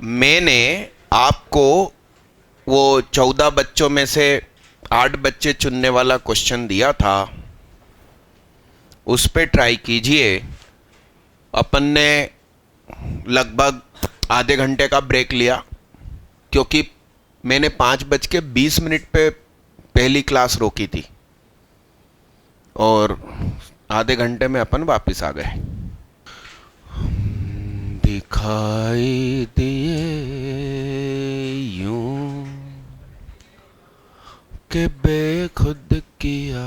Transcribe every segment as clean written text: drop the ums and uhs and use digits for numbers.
मैंने आपको वो 14 बच्चों में से 8 बच्चे चुनने वाला क्वेश्चन दिया था, उस पे ट्राई कीजिए। अपन ने लगभग आधे घंटे का ब्रेक लिया क्योंकि मैंने 5:20 पे पहली क्लास रोकी थी और आधे घंटे में अपन वापस आ गए। दिखाई दिए यूं कि बेखुद किया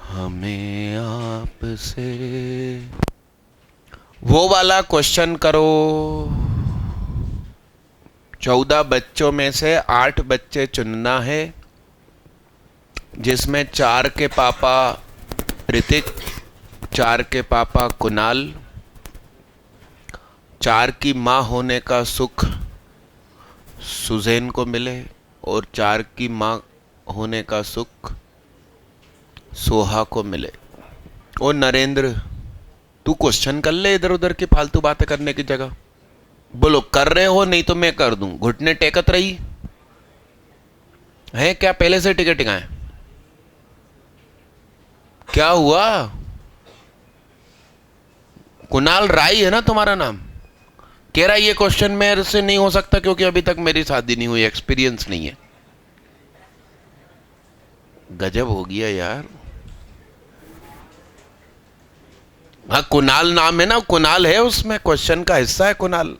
हमें आपसे। वो वाला क्वेश्चन करो। 14 बच्चों में से 8 बच्चे चुनना है, जिसमें 4 के पापा ऋतिक, 4 के पापा कुणाल, 4 की माँ होने का सुख सुजैन को मिले और 4 की माँ होने का सुख सोहा को मिले। ओ नरेंद्र, तू क्वेश्चन कर ले इधर उधर की फालतू बातें करने की जगह। बोलो कर रहे हो, नहीं तो मैं कर दूं। घुटने टेकत रही है क्या? पहले से टिकट टिकाएं? क्या हुआ? कुणाल राय है ना तुम्हारा नाम? कह रहा ये क्वेश्चन मेरे से नहीं हो सकता क्योंकि अभी तक मेरी शादी नहीं हुई, एक्सपीरियंस नहीं है। गजब हो गया यार। हाँ, कुणाल नाम है ना, कुणाल है उसमें, क्वेश्चन का हिस्सा है कुणाल।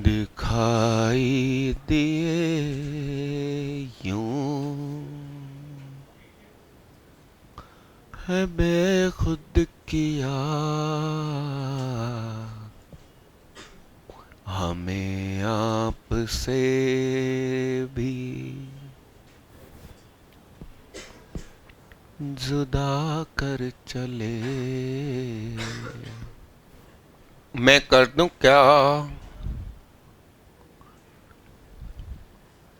दिखाई दिए यूं है बेखुद किया हमें आपसे भी जुदा कर चले। मैं कर दूं क्या?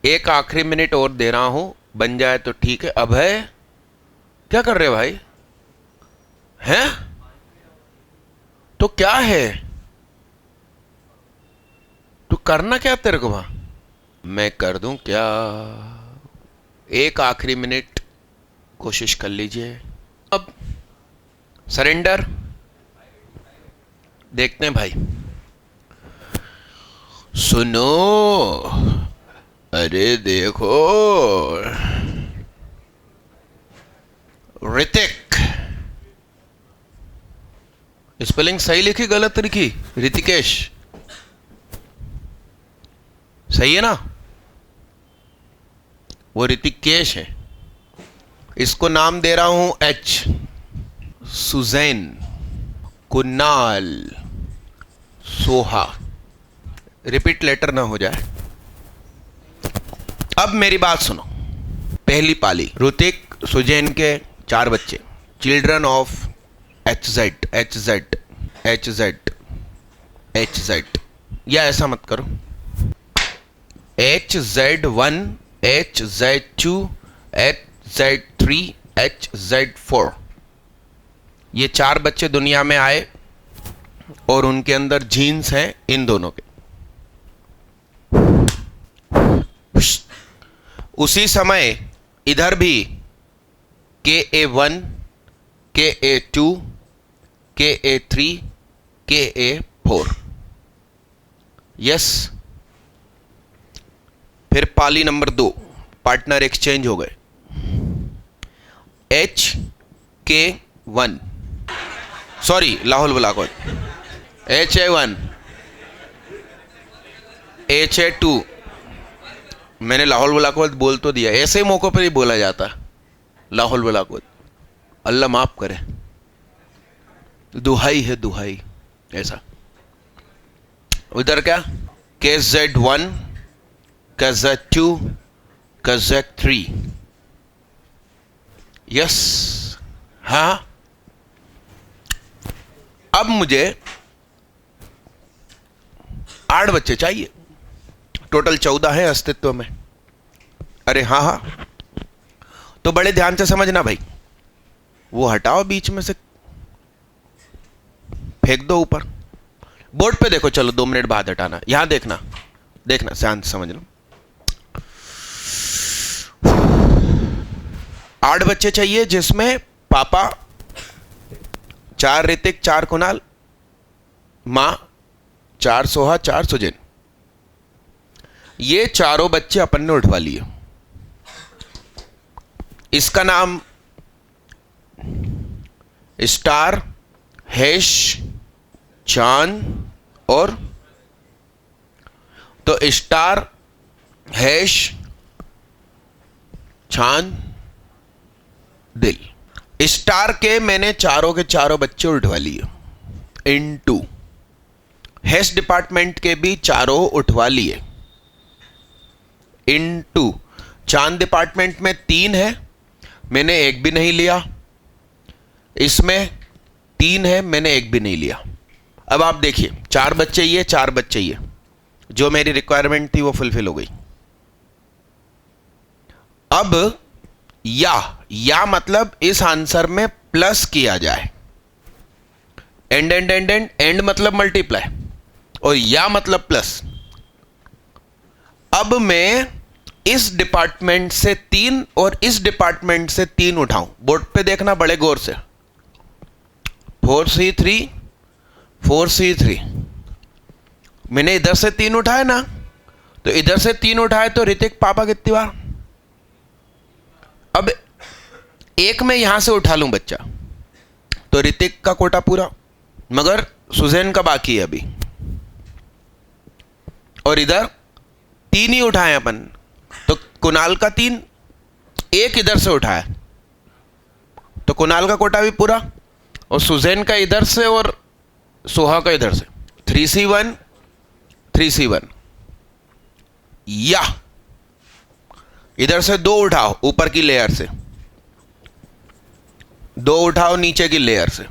एक आखिरी मिनट और दे रहा हूं, बन जाए तो ठीक है। अब है क्या कर रहे भाई? हैं? तो क्या है? तू करना क्या तेरे को वहां? मैं कर दूं क्या? एक आखिरी मिनट कोशिश कर लीजिए। अब सरेंडर देखते हैं भाई। सुनो, अरे देखो, ऋतिक, स्पेलिंग सही लिखी गलत लिखी? ऋतिकेश सही है ना? वो ऋतिकेश है। इसको नाम दे रहा हूं H. Suzanne, Kunal, Soha. Repeat letter ना हो जाए। अब मेरी बात सुनो। पहली पाली, ऋतिक सुजैन के 4 बच्चे, children of H Z, H Z, H Z, H Z, या ऐसा मत करो। HZ1, HZ2, HZ3, HZ4, ये 4 बच्चे दुनिया में आए और उनके अंदर जीन्स हैं इन दोनों के। उसी समय इधर भी KA1, KA2, KA3, KA4। Yes. फिर पाली नंबर 2, पार्टनर एक्सचेंज हो गए। HK1, sorry Lahaul बुलाकोट, HA1, HA2। मैंने लाहौल बुलाकोट बोल तो दिया, ऐसे मौकों पर ही बोला जाता लाहौल बुलाकोट। अल्लाह माफ करे, दुहाई है दुहाई ऐसा। उधर क्या? KZ1, KZ2, KZ3। यस। हाँ, अब मुझे 8 बच्चे चाहिए। टोटल 14 है अस्तित्व में। अरे हाँ हाँ, तो बड़े ध्यान से समझना भाई। वो हटाओ बीच में से फेंक दो ऊपर। बोर्ड पे देखो, चलो 2 मिनट बाद हटाना, यहां देखना, देखना शांत समझ लो। 8 बच्चे चाहिए, जिसमें पापा 4 ऋतिक 4 कुणाल, मां 4 सोहा 4 सुजैन। ये चारों बच्चे अपन ने उठवा लिए। इसका नाम स्टार, हैश, चांद और, तो स्टार, हैश, चांद, दिल। स्टार के मैंने चारों के चारों बच्चे उठवा लिए इनटू, हैश डिपार्टमेंट के भी चारों उठवा लिए इनटू, चांद डिपार्टमेंट में 3 है, मैंने एक भी नहीं लिया, इसमें 3 है, मैंने एक भी नहीं लिया। अब आप देखिए, 4 बच्चे ये, 4 बच्चे ये, जो मेरी रिक्वायरमेंट थी वो फुलफिल हो गई। अब या मतलब इस आंसर में प्लस किया जाए, and and and and and मतलब मल्टीप्लाई, और या मतलब प्लस। अब मैं इस डिपार्टमेंट से 3 और इस डिपार्टमेंट से 3 उठाऊं, बोर्ड पे देखना बड़े गौर से, 4C3 4C3। मैंने इधर से 3 उठाए ना, तो इधर से 3 उठाए तो ऋतिक पापा कितनी बार। अब एक मैं यहां से उठा लूं बच्चा, तो ऋतिक का कोटा पूरा, मगर सुजैन का बाकी है अभी, और इधर 3 ही उठाए अपन, तो कुणाल का 3, एक इधर से उठाया तो कुणाल का कोटा भी पूरा, और सुजैन का इधर से और सोहा का इधर से, 3C1 3C1। या इधर से 2 उठाओ ऊपर की लेयर से, 2 उठाओ नीचे की लेयर से,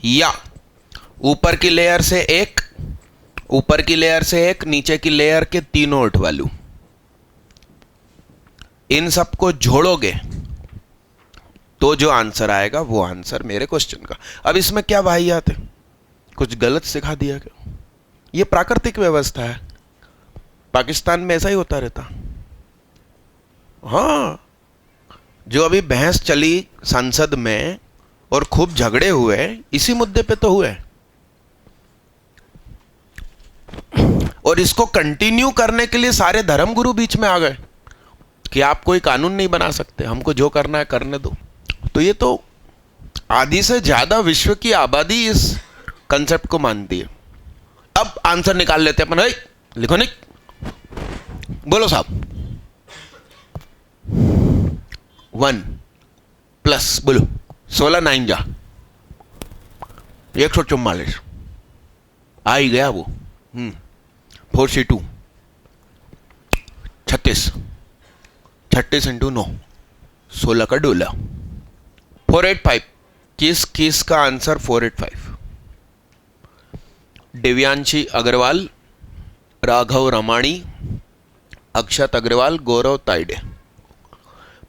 या ऊपर की लेयर से 1, ऊपर की लेयर से 1, नीचे की लेयर के तीनों उठवा लूं। इन सबको जोड़ोगे तो जो आंसर आएगा वो आंसर मेरे क्वेश्चन का। अब इसमें क्या वाहियात है, कुछ गलत सिखा दिया क्या? ये प्राकृतिक व्यवस्था है, पाकिस्तान में ऐसा ही होता रहता। हाँ, जो अभी बहस चली संसद में और खूब झगड़े हुए, इसी मुद्दे पे तो हुए, और इसको कंटिन्यू करने के लिए सारे धर्मगुरु बीच में आ गए कि आप कोई कानून नहीं बना सकते, हमको जो करना है करने दो। तो ये तो आधी से ज्यादा विश्व की आबादी इस कंसेप्ट को मानती है। अब आंसर निकाल लेते हैं अपन, लिखो नहीं, बोलो साहब। 1 प्लस बोलो, 16 9 जा 144, आ ही गया वो। 4C2 36, 36 इंटू 9, 16 का डोला, 485। किस का answer 485? Divyanshi Agarwal, Raghav Ramani, Akshat Agarwal, Gaurav Taide.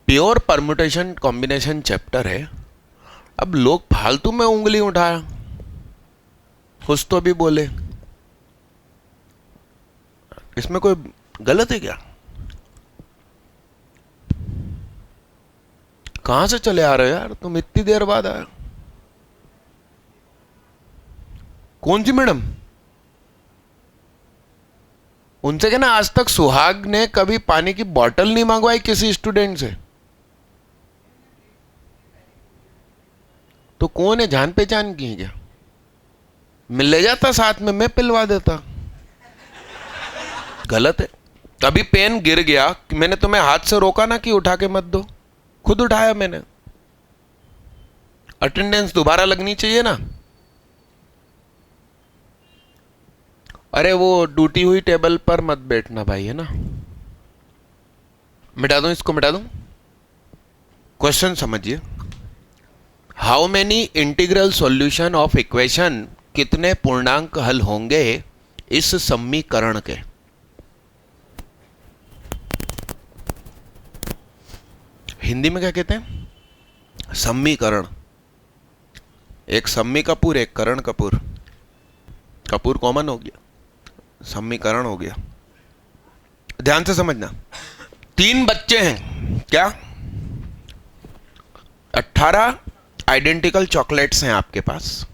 Pure permutation combination chapter है। अब लोग फालतू में उंगली उठाया, कुछ तो भी बोले, इसमें कोई गलत है क्या? कहां से चले आ रहे हो यार, तुम इतनी देर बाद आए? कौन सी मैडम? उनसे क्या ना, आज तक सुहाग ने कभी पानी की बोतल नहीं मंगवाई किसी स्टूडेंट से। तो कौन है, जान पहचान की है क्या? मिल ले जाता साथ में, मैं पिलवा देता। गलत है। कभी पेन गिर गया, मैंने तुम्हें हाथ से रोका ना कि उठा के मत दो, खुद उठाया मैंने। अटेंडेंस दोबारा लगनी चाहिए ना। अरे वो टूटी हुई टेबल पर मत बैठना भाई, है ना। मिटा दूं इसको, मिटा दूं। क्वेश्चन समझिए, how many integral solution of equation, कितने पूर्णांक हल होंगे इस समीकरण के। हिंदी में क्या कहते हैं? समीकरण। एक सम्मी कपूर, एक करण कपूर। कपूर कॉमन हो गया, सम्मी करण हो गया। ध्यान से समझना, 3 बच्चे हैं क्या, 18 आइडेंटिकल चॉकलेट्स हैं आपके पास,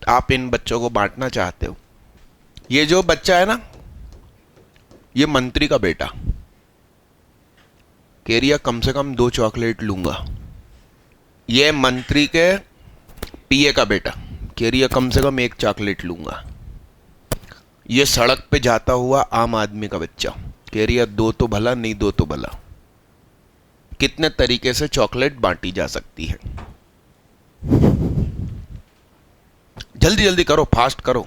आप इन बच्चों को बांटना चाहते हो। ये जो बच्चा है ना, ये मंत्री का बेटा, केरिया कम से कम 2 चॉकलेट लूंगा। ये मंत्री के पीए का बेटा, केरिया कम से कम 1 चॉकलेट लूंगा। ये सड़क पे जाता हुआ आम आदमी का बच्चा, केरिया 2 तो भला, नहीं 2 तो भला। कितने तरीके से चॉकलेट बांटी जा सकती है। जल्दी जल्दी करो, फास्ट करो।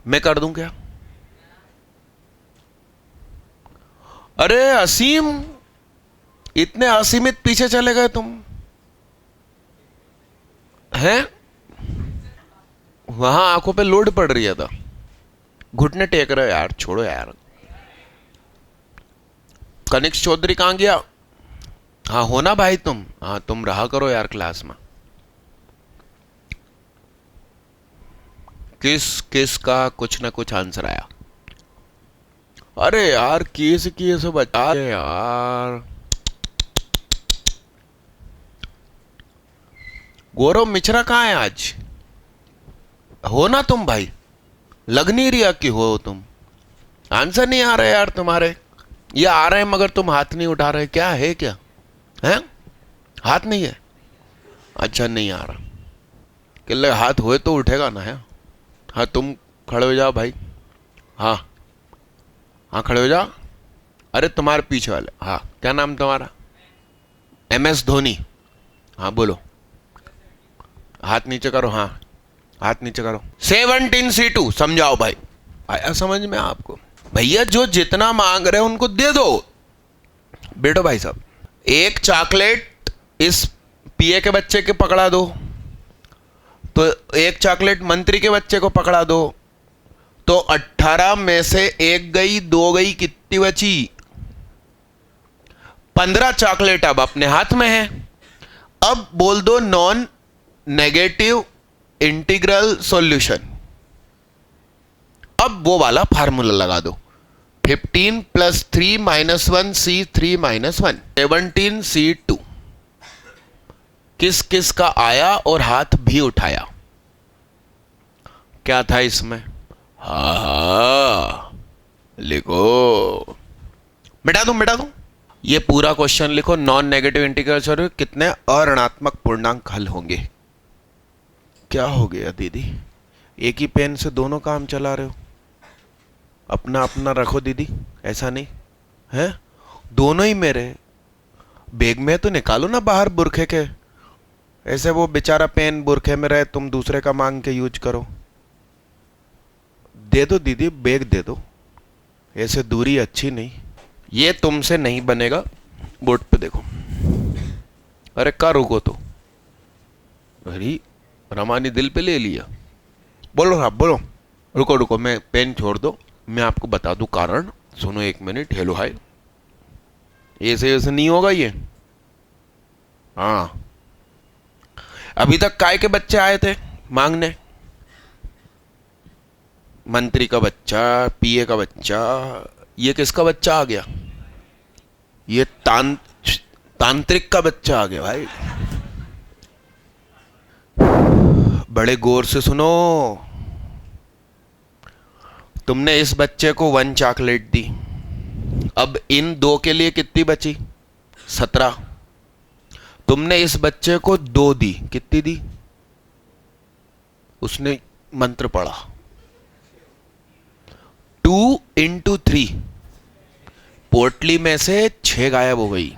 मैं कर दूं क्या? अरे असीम, इतने असीमित पीछे चले गए तुम हैं? वहां आंखों पे लोड पड़ रही था, घुटने टेक रहे यार, छोड़ो यार। कनिक्स चौधरी कहां गया? हाँ हो ना भाई तुम, हाँ तुम रहा करो यार क्लास में। किस का कुछ ना कुछ आंसर आया। अरे यार किस बचा यार। गौरव मिश्रा कहाँ है आज? हो ना तुम भाई, लग नहीं रहा कि हो तुम। आंसर नहीं आ रहे यार तुम्हारे, ये आ रहे हैं मगर तुम हाथ नहीं उठा रहे, क्या है क्या है? हाथ नहीं है? अच्छा नहीं आ रहा, कि हाथ होए तो उठेगा ना है। हाँ तुम खड़े हो जाओ भाई, हाँ हाँ खड़े हो जाओ। अरे तुम्हारे पीछे वाले, हाँ क्या नाम तुम्हारा? MS धोनी, हाँ बोलो। हाथ नीचे करो, हाँ हाथ नीचे करो। 17C2 समझाओ भाई, आया समझ में आपको? भैया जो जितना मांग रहे हो उनको दे दो। बैठो भाई साहब, 1 चॉकलेट इस पीए के बच्चे के पकड़ा दो, तो 1 चॉकलेट मंत्री के बच्चे को पकड़ा दो, तो 18 में से 1 गई, 2 गई, कितनी बची? 15 चॉकलेट अब अपने हाथ में है। अब बोल दो नॉन नेगेटिव इंटीग्रल सॉल्यूशन। अब वो वाला फार्मूला लगा दो, 15 + 3 - 1 C3 - 1 17C2। किस किस का आया और हाथ भी उठाया? क्या था इसमें? हा लिखो, मिटा दूं। ये पूरा क्वेश्चन लिखो, नॉन नेगेटिव इंटीग्रल कितने अऋणात्मक पूर्णांक हल होंगे। क्या हो गया दीदी, एक ही पेन से दोनों काम चला रहे हो? अपना अपना रखो दीदी, ऐसा नहीं है, दोनों ही मेरे बैग में तो निकालो ना बाहर बुरखे के। ऐसे वो बेचारा पेन बुरखे में रहे, तुम दूसरे का मांग के यूज करो। दे दो दीदी, बैग दे दो, ऐसे दूरी अच्छी नहीं। ये तुमसे नहीं बनेगा, बोर्ड पे देखो। अरे का रुको तो, अरे रमानी दिल पे ले लिया। बोलो साहब बोलो, रुको रुको, मैं पेन छोड़ दो, मैं आपको बता दूं कारण। सुनो 1 मिनट, हेलो हाय, ऐसे ऐसे नहीं होगा ये। हाँ अभी तक काय के बच्चे आए थे मांगने? मंत्री का बच्चा, पीए का बच्चा, ये किसका बच्चा आ गया? ये तांत्रिक का बच्चा आ गया भाई। बड़े गौर से सुनो, तुमने इस बच्चे को 1 चॉकलेट दी, अब इन 2 के लिए कितनी बची? 17। तुमने इस बच्चे को 2 दी, कितनी दी? उसने मंत्र पढ़ा, 2 × 3, पोटली में से 6 गायब हो गई।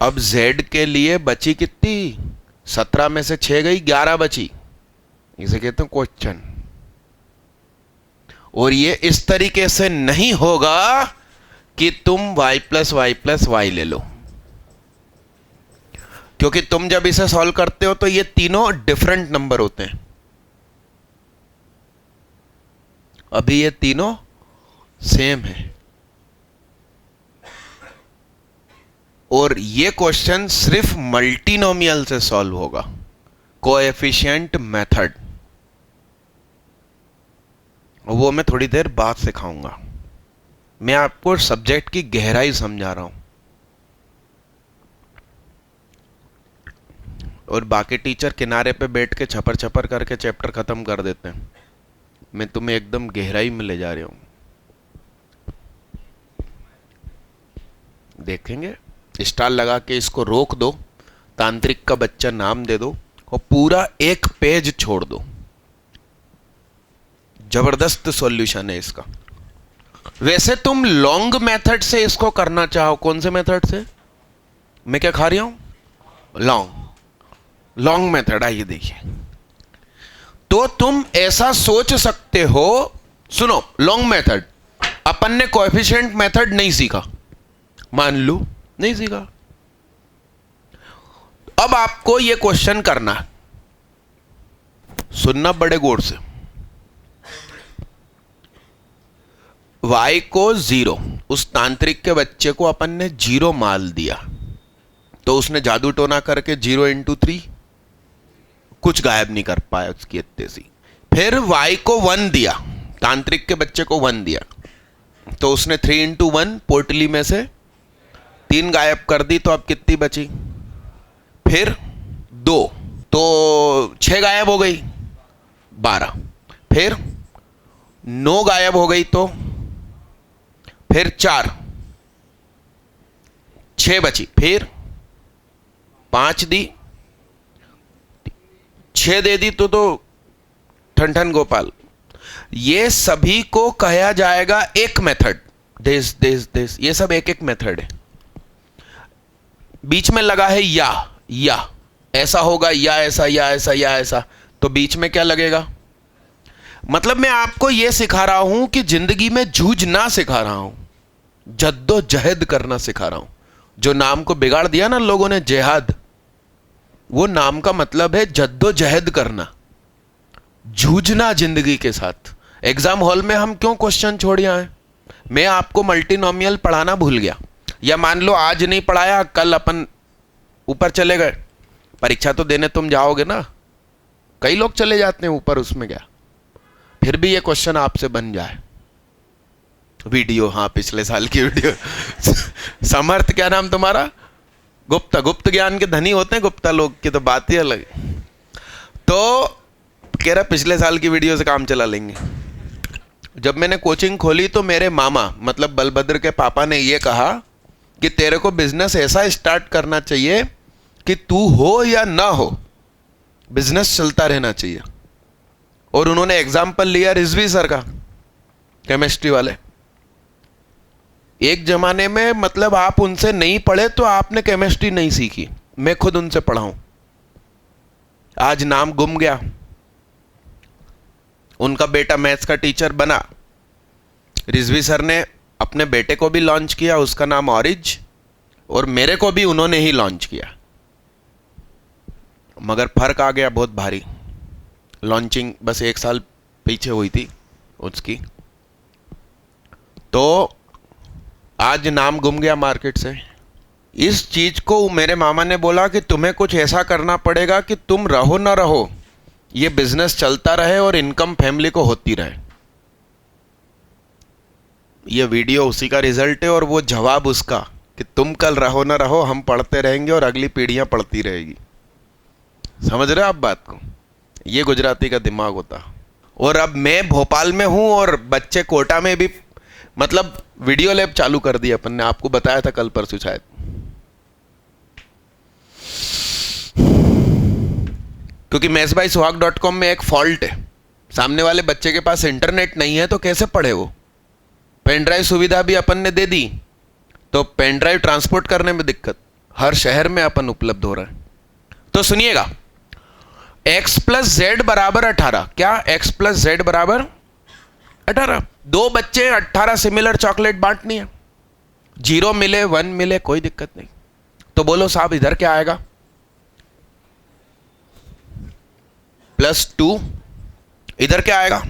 अब Z के लिए बची कितनी? 17 में से 6 गई, 11 बची। इसे कहते हैं क्वेश्चन। और ये इस तरीके से नहीं होगा कि तुम y + y + y ले लो, क्योंकि तुम जब इसे सॉल्व करते हो तो ये तीनों डिफरेंट नंबर होते हैं। अभी ये तीनों सेम है, और ये क्वेश्चन सिर्फ मल्टीनोमियल से सॉल्व होगा, कोएफिशिएंट मेथड, वो मैं थोड़ी देर बाद सिखाऊंगा। मैं आपको सब्जेक्ट की गहराई समझा रहा हूं, और बाकी टीचर किनारे पे बैठ के छपर छपर करके चैप्टर खत्म कर देते हैं। मैं तुम्हें एकदम गहराई में ले जा रहा हूं। देखेंगे, स्टार लगा के इसको रोक दो, तांत्रिक का बच्चा नाम दे दो और पूरा एक पेज छोड़ दो। जबरदस्त सॉल्यूशन है इसका। वैसे तुम लॉन्ग मेथड से इसको करना चाहो, कौन से मेथड से? मैं क्या खा रही हूं? Long method. आइए देखिए, तो तुम ऐसा सोच सकते हो, सुनो, लॉन्ग मेथड अपन ने कोएफिशिएंट मेथड नहीं सीखा, मान लो नहीं सीखा। अब आपको यह क्वेश्चन करना है, सुनना बड़े गौर से। y को 0, उस तांत्रिक के बच्चे को अपन ने 0 माल दिया, तो उसने जादू टोना करके 0 इंटू 3 कुछ गायब नहीं कर पाया उसकी इतने सी। फिर y को 1 दिया, तांत्रिक के बच्चे को 1 दिया, तो उसने 3 इंटू 1 पोटली में से 3 गायब कर दी, तो अब कितनी बची? फिर 2, तो 6 गायब हो गई, 12। फिर 9 गायब हो गई, तो फिर 4, 6 बची, फिर 5 दी, 6 दे दी, तो ठन ठन गोपाल। ये सभी को कहा जाएगा एक मेथड। दिस ये सब एक एक मेथड है। बीच में लगा है या ऐसा होगा, या ऐसा, या ऐसा, या ऐसा, तो बीच में क्या लगेगा? मतलब मैं आपको यह सिखा रहा हूं कि जिंदगी में जूझना सिखा रहा हूं, जद्दोजहद करना सिखा रहा हूं। जो नाम को बिगाड़ दिया ना लोगों ने, जिहाद, वो नाम का मतलब है जद्दोजहद करना, जूझना जिंदगी के साथ। एग्जाम हॉल में हम क्यों क्वेश्चन छोड़ आए? मैं आपको मल्टीनोमियल पढ़ाना भूल गया, या मान लो आज नहीं पढ़ाया, कल अपन ऊपर चले गए, परीक्षा तो देने तुम जाओगे ना, कई लोग चले जाते हैं ऊपर, उसमें क्या? फिर भी ये क्वेश्चन आपसे बन जाए। वीडियो, हाँ पिछले साल की वीडियो। समर्थ, क्या नाम तुम्हारा? गुप्ता। गुप्त ज्ञान के धनी होते हैं गुप्ता लोग की, तो बात ही अलग। तो कह रहा पिछले साल की वीडियो से काम चला लेंगे। जब मैंने कोचिंग खोली तो मेरे मामा मतलब बलभद्र के पापा ने यह कहा कि तेरे को बिजनेस ऐसा स्टार्ट करना चाहिए कि तू हो या ना हो, बिजनेस चलता रहना चाहिए। और उन्होंने एग्जाम्पल लिया रिजवी सर का, केमिस्ट्री वाले। एक जमाने में मतलब आप उनसे नहीं पढ़े तो आपने केमिस्ट्री नहीं सीखी, मैं खुद उनसे पढ़ा हूं। आज नाम गुम गया, उनका बेटा मैथ्स का टीचर बना। रिजवी सर ने अपने बेटे को भी लॉन्च किया, उसका नाम ऑरिज, और मेरे को भी उन्होंने ही लॉन्च किया, मगर फर्क आ गया बहुत भारी। लॉन्चिंग बस 1 साल पीछे हुई थी उसकी, तो आज नाम गुम गया मार्केट से। इस चीज को मेरे मामा ने बोला कि तुम्हें कुछ ऐसा करना पड़ेगा कि तुम रहो ना रहो, ये बिजनेस चलता रहे और इनकम फैमिली को होती रहे। ये वीडियो उसी का रिजल्ट है, और वो जवाब उसका कि तुम कल रहो ना रहो, हम पढ़ते रहेंगे और अगली पीढ़ियां पढ़ती रहेगी। समझ रहे हो आप बात को? ये गुजराती का दिमाग होता। और अब मैं भोपाल में हूं और बच्चे कोटा में भी, मतलब वीडियो लैब चालू कर दिया अपन ने, आपको बताया था कल परसों शायद। क्योंकि mathsbysuhag.com में एक फॉल्ट है, सामने वाले बच्चे के पास इंटरनेट नहीं है तो कैसे पढ़े वो। पेन ड्राइव सुविधा भी अपन ने दे दी, तो पेन ड्राइव ट्रांसपोर्ट करने में दिक्कत, हर शहर में अपन उपलब्ध हो रहा है। तो सुनिएगा, x प्लस जेड बराबर 18। क्या x प्लस जेड बराबर 18? 2 बच्चे 18 सिमिलर चॉकलेट बांटनी है, 0 मिले 1 मिले कोई दिक्कत नहीं। तो बोलो साहब इधर क्या आएगा? +2। इधर क्या आएगा?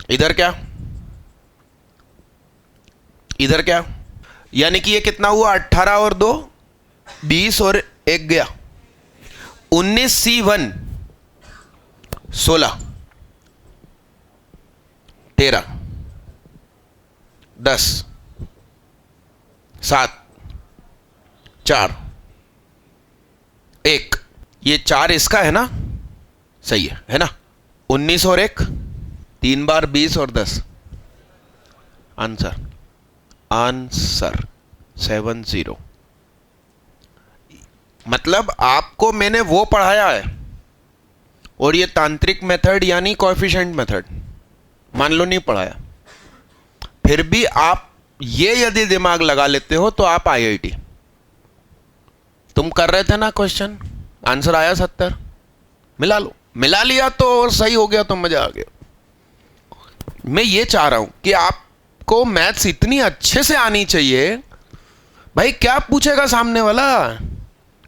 इधर क्या? इधर क्या? यानी कि ये कितना हुआ, 18 और 2 20 और 1 गया 19C1 16 13 10 7 4 1, ये 4 इसका है ना, सही है ना। 19 और 1 3 बार 20 और 10, आंसर आंसर 70। मतलब आपको मैंने वो पढ़ाया है, और ये तांत्रिक मेथड यानी कोएफिशिएंट मेथड मान लो नहीं पढ़ाया, फिर भी आप ये यदि दिमाग लगा लेते हो तो आप आईआईटी। तुम कर रहे थे ना क्वेश्चन, आंसर आया 70, मिला लो, मिला लिया तो और सही हो गया तो मजा आ गया। मैं ये चाह रहा हूं कि आपको मैथ्स इतनी अच्छे से आनी चाहिए, भाई क्या पूछेगा सामने वाला,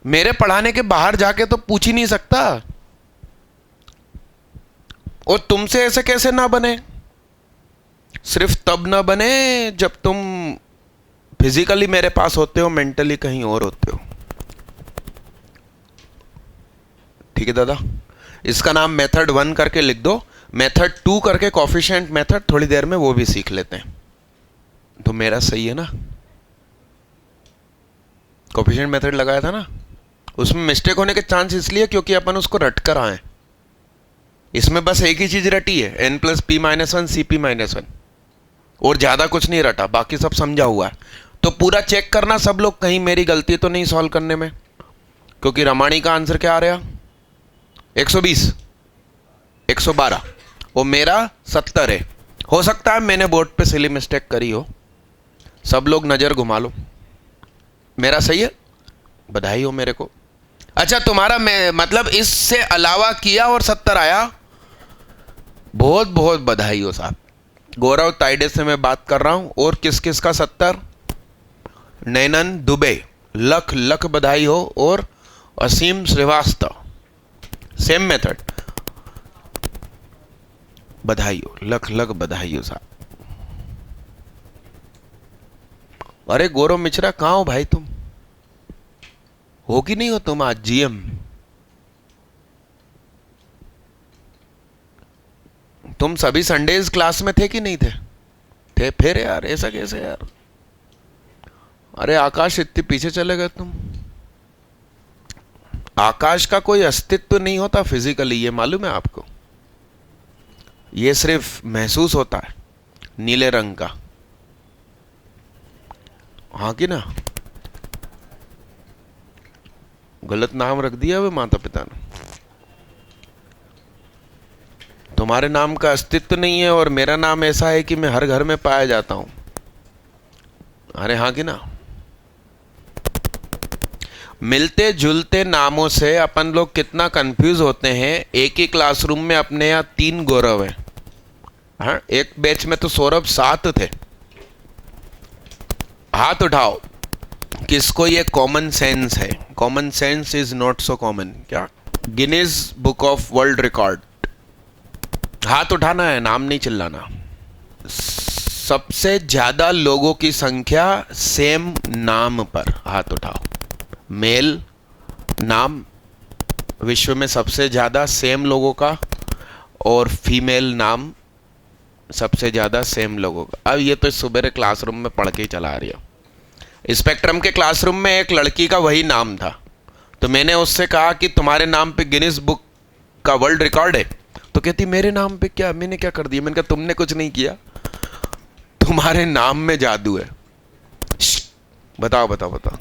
मेरे पढ़ाने के बाहर जाके तो पूछ ही नहीं सकता, और तुमसे ऐसे कैसे ना बने। सिर्फ तब ना बने जब तुम फिजिकली मेरे पास होते हो, मेंटली कहीं और होते हो। ठीक है दादा, इसका नाम मेथड 1 करके लिख दो, मेथड 2 करके कोएफिशिएंट मेथड, थोड़ी देर में वो भी सीख लेते हैं। तो मेरा सही है ना, कोएफिशिएंट मेथड लगाया था ना, उसमें मिस्टेक होने के चांस इसलिए क्योंकि अपन उसको रट कर आए। इसमें बस एक ही चीज रटी है, n+p-1 cp-1, और ज्यादा कुछ नहीं रटा, बाकी सब समझा हुआ है। तो पूरा चेक करना सब लोग, कहीं मेरी गलती तो नहीं सॉल्व करने में, क्योंकि रमाणी का आंसर क्या आ रहा, 120 112 और मेरा 70 है। हो सकता है मैंने बोर्ड पे सिली मिस्टेक करी हो, सब लोग नजर घुमा लो, मेरा सही है, बधाई हो मेरे को। अच्छा, तुम्हारा मतलब इससे अलावा किया और 70 आया, बहुत बहुत बधाई हो साहब। गौरव ताइडे से मैं बात कर रहा हूं, और किस किस का 70, नैनन दुबे, लख लख बधाई हो, और असीम श्रीवास्तव, सेम मेथड, बधाई हो, लख लख बधाई हो साहब। अरे गौरव मिश्रा कहां हो भाई, तुम हो कि नहीं हो तुम आज जीएम? तुम सभी संडेज क्लास में थे कि नहीं थे? थे, फिर यार ऐसा कैसे यार? अरे आकाश, इतने पीछे चले गए तुम। आकाश का कोई अस्तित्व नहीं होता फिजिकली, ये मालूम है आपको? ये सिर्फ महसूस होता है, नीले रंग का, हाँ कि ना? गलत नाम रख दिया वे माता पिता ने, तुम्हारे नाम का अस्तित्व नहीं है, और मेरा नाम ऐसा है कि मैं हर घर में पाया जाता हूं। अरे हाँ कि ना? मिलते जुलते नामों से अपन लोग कितना कंफ्यूज होते हैं। एक ही क्लासरूम में अपने यहाँ 3 गौरव हैं, हाँ, एक बैच में तो सौरभ 7 थे। हाथ उठाओ किसको ये कॉमन सेंस है? Common sense is not so common. क्या? Guinness Book of World Record. हाथ उठाना है, नाम नहीं चिल्लाना। सबसे ज्यादा लोगों की संख्या सेम नाम पर, हाथ उठाओ। मेल नाम विश्व में सबसे ज्यादा सेम लोगों का, और फीमेल नाम सबसे ज्यादा सेम लोगों का। अब ये तो सुबह क्लासरूम में पढ़ के ही चला रही हो। स्पेक्ट्रम के क्लासरूम में एक लड़की का वही नाम था, तो मैंने उससे कहा कि तुम्हारे नाम पे गिनीज बुक का वर्ल्ड रिकॉर्ड है, तो कहती मेरे नाम पे क्या, मैंने क्या कर दिया? मैंने कहा तुमने कुछ नहीं किया, तुम्हारे नाम में जादू है। बताओ बताओ बताओ,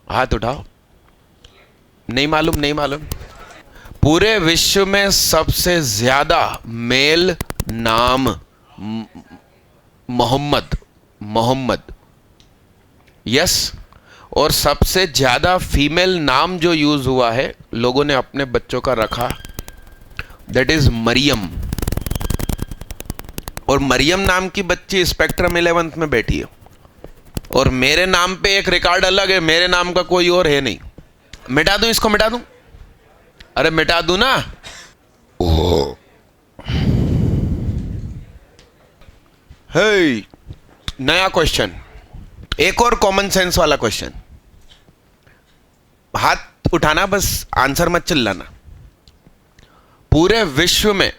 हाथ उठाओ। नहीं मालूम? नहीं मालूम? पूरे विश्व में सबसे ज्यादा मेल नाम मोहम्मद, मोहम्मद, यस। और सबसे ज्यादा फीमेल नाम जो यूज हुआ है लोगों ने अपने बच्चों का रखा, दैट इज मरियम। और मरियम नाम की बच्ची स्पेक्ट्रम 11th में बैठी है, और मेरे नाम पे एक रिकॉर्ड अलग है, मेरे नाम का कोई और है नहीं। मिटा दूं इसको? मिटा दूं? अरे मिटा दूं ना। हे, नया क्वेश्चन, एक और कॉमन सेंस वाला क्वेश्चन, हाथ उठाना, बस आंसर मत चिल्लाना। पूरे विश्व में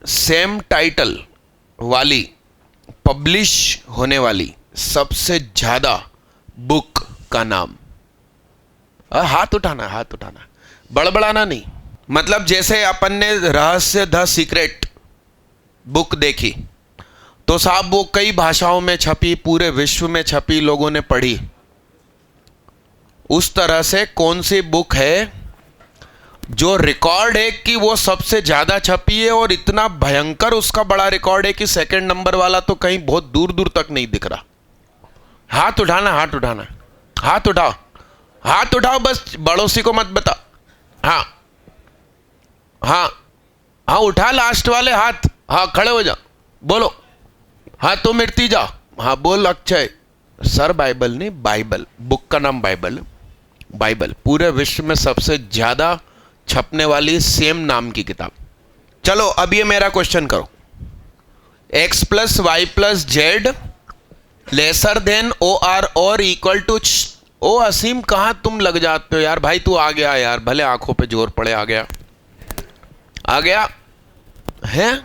सेम टाइटल वाली पब्लिश होने वाली सबसे ज्यादा बुक का नाम। हाथ उठाना, हाथ उठाना, बड़बड़ाना नहीं। मतलब जैसे अपन ने रहस्य द सीक्रेट बुक देखी तो साहब वो कई भाषाओं में छपी, पूरे विश्व में छपी, लोगों ने पढ़ी। उस तरह से कौन सी बुक है जो रिकॉर्ड है कि वो सबसे ज्यादा छपी है, और इतना भयंकर उसका बड़ा रिकॉर्ड है कि सेकंड नंबर वाला तो कहीं बहुत दूर दूर तक नहीं दिख रहा। हाथ उठाना, हाथ उठाना, हाथ उठाओ, हाथ उठाओ, बस पड़ोसी को मत बता। हाँ हाँ हाँ, उठा लास्ट वाले हाथ। हाँ, खड़े हो जा, बोलो। हाँ, तुम मिटती जा। हाँ बोल अक्षय। सर बाइबल नहीं, बाइबल, बुक का नाम बाइबल। बाइबल पूरे विश्व में सबसे ज्यादा छपने वाली सेम नाम की किताब। चलो अब ये मेरा क्वेश्चन करो, x plus Y plus Z lesser than O R और इक्वल टू। ओ असीम, कहां तुम लग जाते हो यार? भाई तू आ गया यार, भले आंखों पे जोर पड़े, आ गया, आ गया है।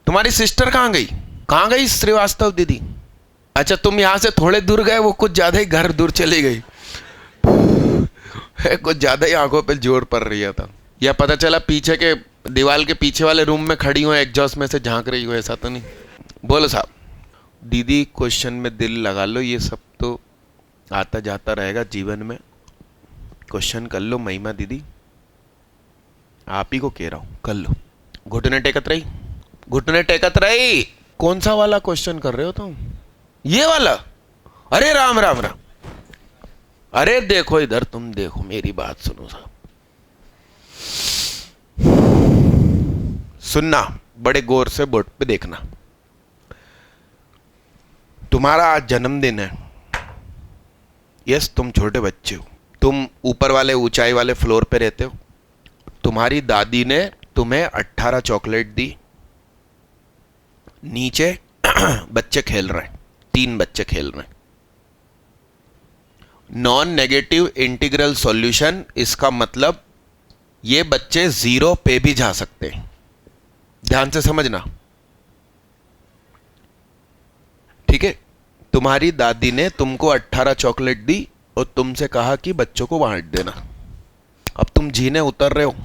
तुम्हारी सिस्टर कहां गई? कहां गई श्रीवास्तव दीदी? अच्छा, तुम यहां से थोड़े दूर गए, वो कुछ ज्यादा ही घर दूर चली गई कुछ ज्यादा ही आंखों पे जोर पड़ रही था, या पता चला पीछे के दीवार के पीछे वाले रूम में खड़ी हो, एग्जॉस्ट में से झांक रही हो, ऐसा तो नहीं? बोलो साहब। दीदी क्वेश्चन में दिल लगा लो, ये सब तो आता जाता रहेगा जीवन में। क्वेश्चन कर लो महिमा दीदी, आप ही को कह रहा हूं, कर लो। घुटने टेकत रही, घुटने टेकत रही। कौन सा वाला क्वेश्चन कर रहे हो तुम? ये वाला? अरे राम राम राम। अरे देखो इधर, तुम देखो, मेरी बात सुनो साहब, सुनना बड़े गौर से, बोर्ड पे देखना। तुम्हारा आज जन्मदिन है। यस, तुम छोटे बच्चे हो, तुम ऊपर वाले ऊंचाई वाले फ्लोर पे रहते हो। तुम्हारी दादी ने तुम्हें 18 चॉकलेट दी। नीचे बच्चे खेल रहे हैं, 3 बच्चे खेल रहे हैं। नॉन नेगेटिव इंटीग्रल सॉल्यूशन, इसका मतलब ये बच्चे 0 पे भी जा सकते हैं। ध्यान से समझना, ठीक है? तुम्हारी दादी ने तुमको 18 चॉकलेट दी और तुमसे कहा कि बच्चों को बांट देना। अब तुम जीने उतर रहे हो।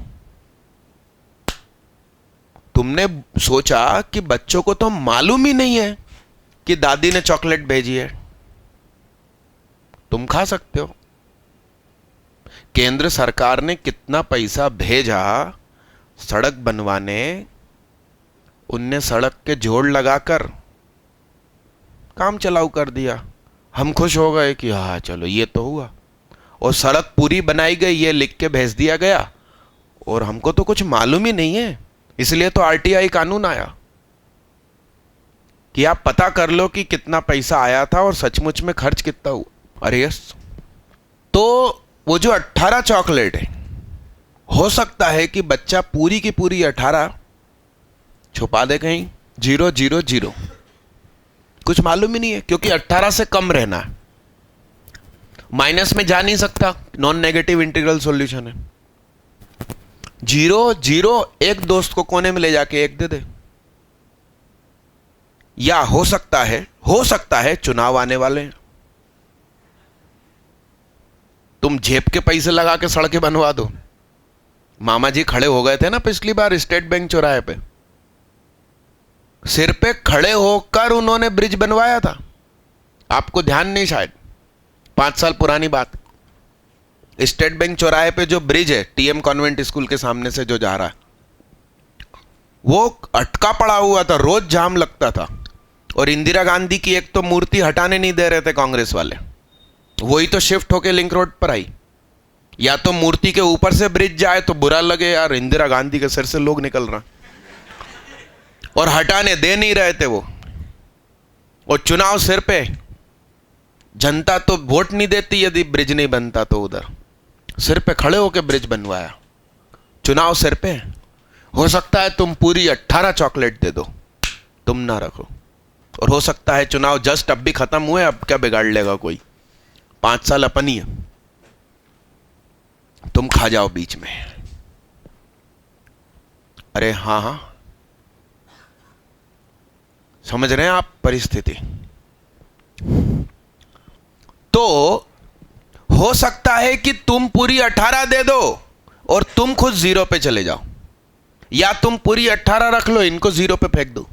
तुमने सोचा कि बच्चों को तो मालूम ही नहीं है कि दादी ने चॉकलेट भेजी है, तुम खा सकते हो। केंद्र सरकार ने कितना पैसा भेजा सड़क बनवाने, उनने सड़क के जोड़ लगाकर काम चलाऊ कर दिया। हम खुश हो गए कि हाँ चलो ये तो हुआ, और सड़क पूरी बनाई गई, ये लिख के भेज दिया गया, और हमको तो कुछ मालूम ही नहीं है। इसलिए तो आरटीआई कानून आया कि आप पता कर लो कि कितना पैसा आया था और सचमुच में खर्च कितना हुआ। अरे यस, तो वो जो 18 चॉकलेट है, हो सकता है कि बच्चा पूरी की पूरी 18 छुपा दे कहीं 000, कुछ मालूम ही नहीं है, क्योंकि 18 से कम रहना है, माइनस में जा नहीं सकता, नॉन नेगेटिव इंटीग्रल सॉल्यूशन है। 0 एक दोस्त को कोने में ले जाके 1 दे दे। या हो सकता है चुनाव आने वाले हैं, तुम जेब के पैसे लगा के सड़कें बनवा दो। मामा जी खड़े हो गए थे ना पिछली बार स्टेट बैंक चौराहे पे, सिर पे खड़े होकर उन्होंने ब्रिज बनवाया था। आपको ध्यान नहीं शायद, 5 साल पुरानी बात। स्टेट बैंक चौराहे पे जो ब्रिज है, टीएम कॉन्वेंट स्कूल के सामने से जो जा रहा है, वो अटका पड़ा हुआ था, रोज जाम लगता था। और इंदिरा गांधी की एक तो मूर्ति हटाने नहीं दे रहे थे कांग्रेस वाले, वही तो शिफ्ट होके लिंक रोड पर आई। या तो मूर्ति के ऊपर से ब्रिज जाए तो बुरा लगे, यार इंदिरा गांधी के सिर से लोग निकल रहा, और हटाने दे नहीं रहे थे वो। और चुनाव सिर पे, जनता तो वोट नहीं देती यदि ब्रिज नहीं बनता, तो उधर सिर पे खड़े होकर ब्रिज बनवाया। चुनाव सिर पे, हो सकता है तुम पूरी 18 चॉकलेट दे दो, तुम ना रखो। और हो सकता है चुनाव जस्ट अब भी खत्म हुए, अब क्या बिगाड़ लेगा कोई, 5 साल अपन ही है, तुम खा जाओ बीच में। अरे हाँ हाँ, समझ रहे हैं आप परिस्थिति। तो हो सकता है कि तुम पूरी 18 दे दो और तुम खुद 0 पे चले जाओ, या तुम पूरी 18 रख लो, इनको 0 पे फेंक दो।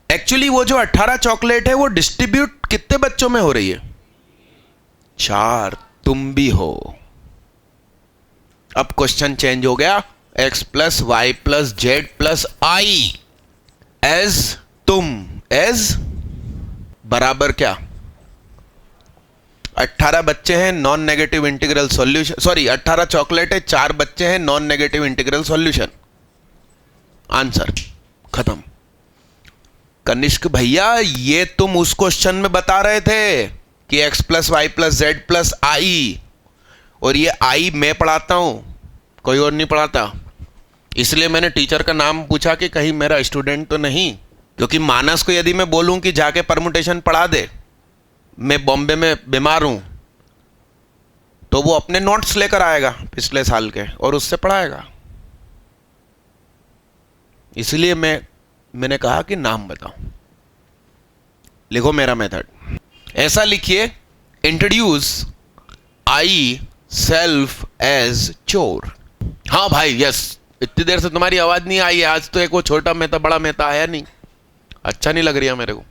एक्चुअली वो जो 18 चॉकलेट है वो डिस्ट्रीब्यूट कितने बच्चों में हो रही है? 4, तुम भी हो। अब क्वेश्चन चेंज हो गया, x plus Y plus Z plus i एज तुम, एज बराबर क्या? 18 बच्चे हैं, non negative integral solution, sorry 18 chocolate है, 4 बच्चे हैं, non negative integral solution. Answer खत्म। कनिष्क भैया ये तुम उस क्वेश्चन में बता रहे थे कि x plus Y plus Z plus i, और ये आई मैं पढ़ाता हूं, कोई और नहीं पढ़ाता। इसलिए मैंने टीचर का नाम पूछा कि कहीं मेरा स्टूडेंट तो नहीं, क्योंकि मानस को यदि मैं बोलूं कि जाके परमुटेशन पढ़ा दे, मैं बॉम्बे में बीमार हूं, तो वो अपने नोट्स लेकर आएगा पिछले साल के और उससे पढ़ाएगा। इसलिए मैंने कहा कि नाम बताओ। लिखो मेरा मेथड, ऐसा लिखिए, इंट्रोड्यूस आई सेल्फ एज चोर। हाँ भाई यस, इतनी देर से तुम्हारी आवाज नहीं आई है, आज तो एक वो छोटा मेहता बड़ा मेहता आया नहीं, अच्छा नहीं लग रहा मेरे को।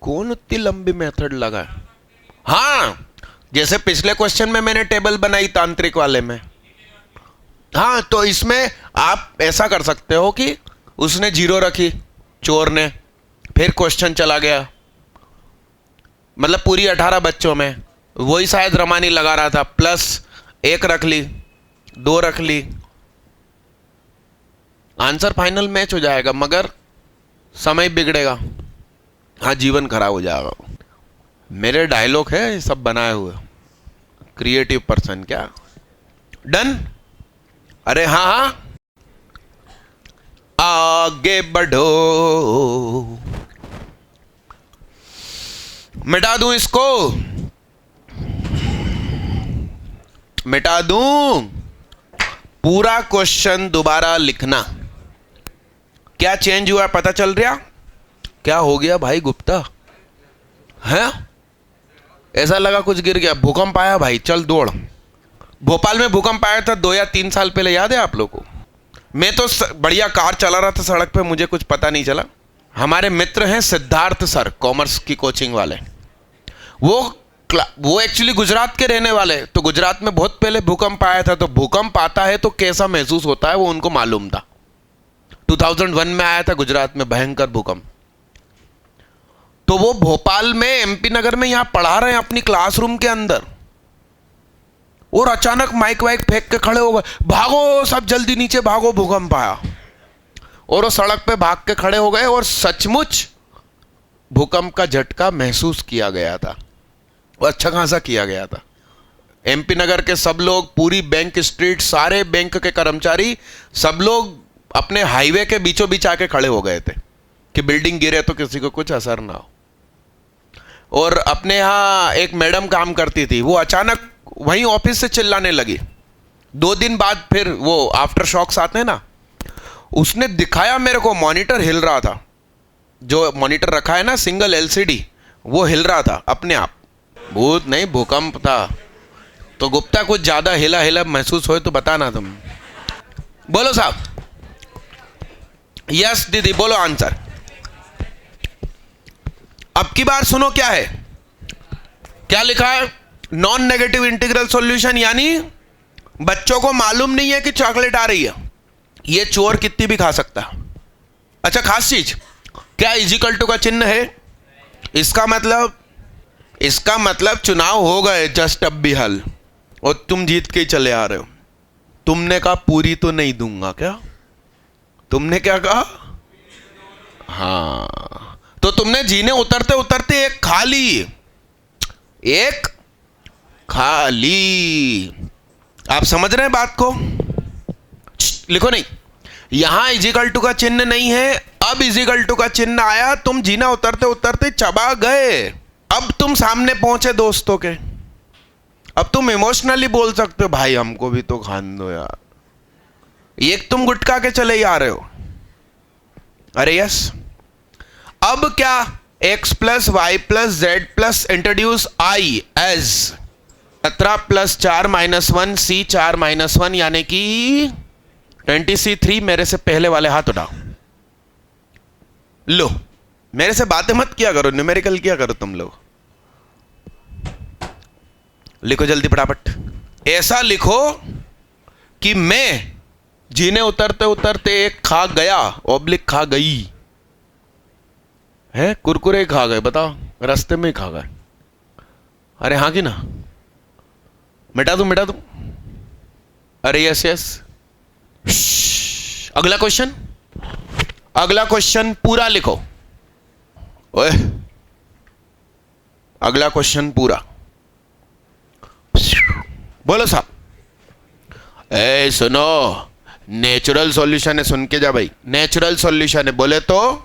कौन उतनी लंबी मेथड लगा है? हाँ, जैसे पिछले क्वेश्चन में मैंने टेबल बनाई तांत्रिक वाले में, हाँ, तो इसमें आप ऐसा कर सकते हो कि उसने 0 रखी चोर ने, फिर क्वेश्चन चला गया, मतलब पूरी 18 बच्चों में वही शायद रमानी लगा रहा था, प्लस 1 रख ली, 2 रख ली, आंसर फाइनल मैच हो जाएगा, मगर समय बिगड़ेगा, हाँ जीवन खराब हो जाएगा। मेरे डायलॉग है ये सब बनाए हुए, क्रिएटिव पर्सन क्या। डन? अरे हाँ हाँ, आगे बढ़ो, मिटा दूं इसको, मिटा दूं, पूरा क्वेश्चन दोबारा लिखना। क्या चेंज हुआ पता चल रहा? क्या हो गया भाई गुप्ता? है ऐसा लगा कुछ गिर गया, भूकंप आया भाई, चल दौड़। भोपाल में भूकंप आया था 2 या 3 साल पहले, याद है आप लोगों को? मैं तो बढ़िया कार चला रहा था सड़क पे, मुझे कुछ पता नहीं चला। हमारे मित्र हैं सिद्धार्थ सर, कॉमर्स की कोचिंग वाले, वो एक्चुअली गुजरात के रहने वाले, तो गुजरात में बहुत पहले भूकंप आया था, तो भूकंप आता है तो कैसा महसूस होता है वो उनको मालूम था। 2001 में आया था गुजरात में भयंकर भूकंप, तो वो भोपाल में एमपी नगर में यहां पढ़ा रहे हैं अपनी क्लासरूम के अंदर, और अचानक माइक वाइक फेंक के खड़े हो गए, भागो सब जल्दी नीचे भागो भूकंप आया, और वो सड़क पे भाग के खड़े हो गए, और सचमुच भूकंप का झटका महसूस किया गया था, और अच्छा खासा किया गया था। एमपी नगर के सब लोग, पूरी बैंक स्ट्रीट, सारे बैंक के कर्मचारी, सब लोग अपने हाईवे के बीचों बीच आके खड़े हो गए थे कि बिल्डिंग गिरे तो किसी को कुछ असर ना हो। और अपने यहाँ एक मैडम काम करती थी, वो अचानक वहीं ऑफिस से चिल्लाने लगी। 2 दिन बाद फिर वो आफ्टर शॉक्स आते हैं ना, उसने दिखाया मेरे को, मॉनिटर हिल रहा था, जो मॉनिटर रखा है ना सिंगल एलसीडी, वो हिल रहा था अपने आप। भूत नहीं, भूकंप था। तो गुप्ता कुछ ज्यादा हिला हिला महसूस हो तो बताना तुम। बोलो साहब। यस दीदी बोलो आंसर। अब की बार सुनो क्या है, क्या लिखा है? नॉन नेगेटिव इंटीग्रल सॉल्यूशन, यानी बच्चों को मालूम नहीं है कि चॉकलेट आ रही है, ये चोर कितनी भी खा सकता है। अच्छा खास चीज, क्या इजिकल टू का चिन्ह है? इसका मतलब चुनाव हो गए जस्ट अब भी हल, और तुम जीत के ही चले आ रहे हो। तुमने कहा पूरी तो नहीं दूंगा, क्या तुमने क्या कहा? हाँ, तो तुमने जीने उतरते उतरते एक खा ली, एक खा ली। आप समझ रहे हैं बात को? लिखो नहीं, यहां इजिकल टू का चिन्ह नहीं है, अब इजिकल टू का चिन्ह आया, तुम जीना उतरते उतरते चबा गए। अब तुम सामने पहुंचे दोस्तों के, अब तुम इमोशनली बोल सकते हो भाई हमको भी तो खान दो यार, एक तुम गुटका के चले ही आ रहे हो। अरे यस, अब क्या, x plus Y plus Z plus introduce i as 17 plus 4 minus 1 c 4 minus 1 यानी कि 20c3। मेरे से पहले वाले हाथ उठाओ। लो, मेरे से बातें मत किया करो, न्यूमेरिकल किया करो तुम लोग। लिखो जल्दी फटाफट। ऐसा लिखो कि मैं जीने उतरते उतरते एक खा गया ऑब्लिक खा गई है, कुरकुरे खा गए, बताओ रास्ते में ही खा गए। अरे हाँ कि ना, मिटा दूं मिटा दूं। अरे यस यस। अगला क्वेश्चन, अगला क्वेश्चन पूरा लिखो। ओए, अगला क्वेश्चन पूरा बोलो साहब। ए सुनो, नेचुरल सॉल्यूशन है, सुन के जा भाई। नेचुरल सॉल्यूशन है बोले तो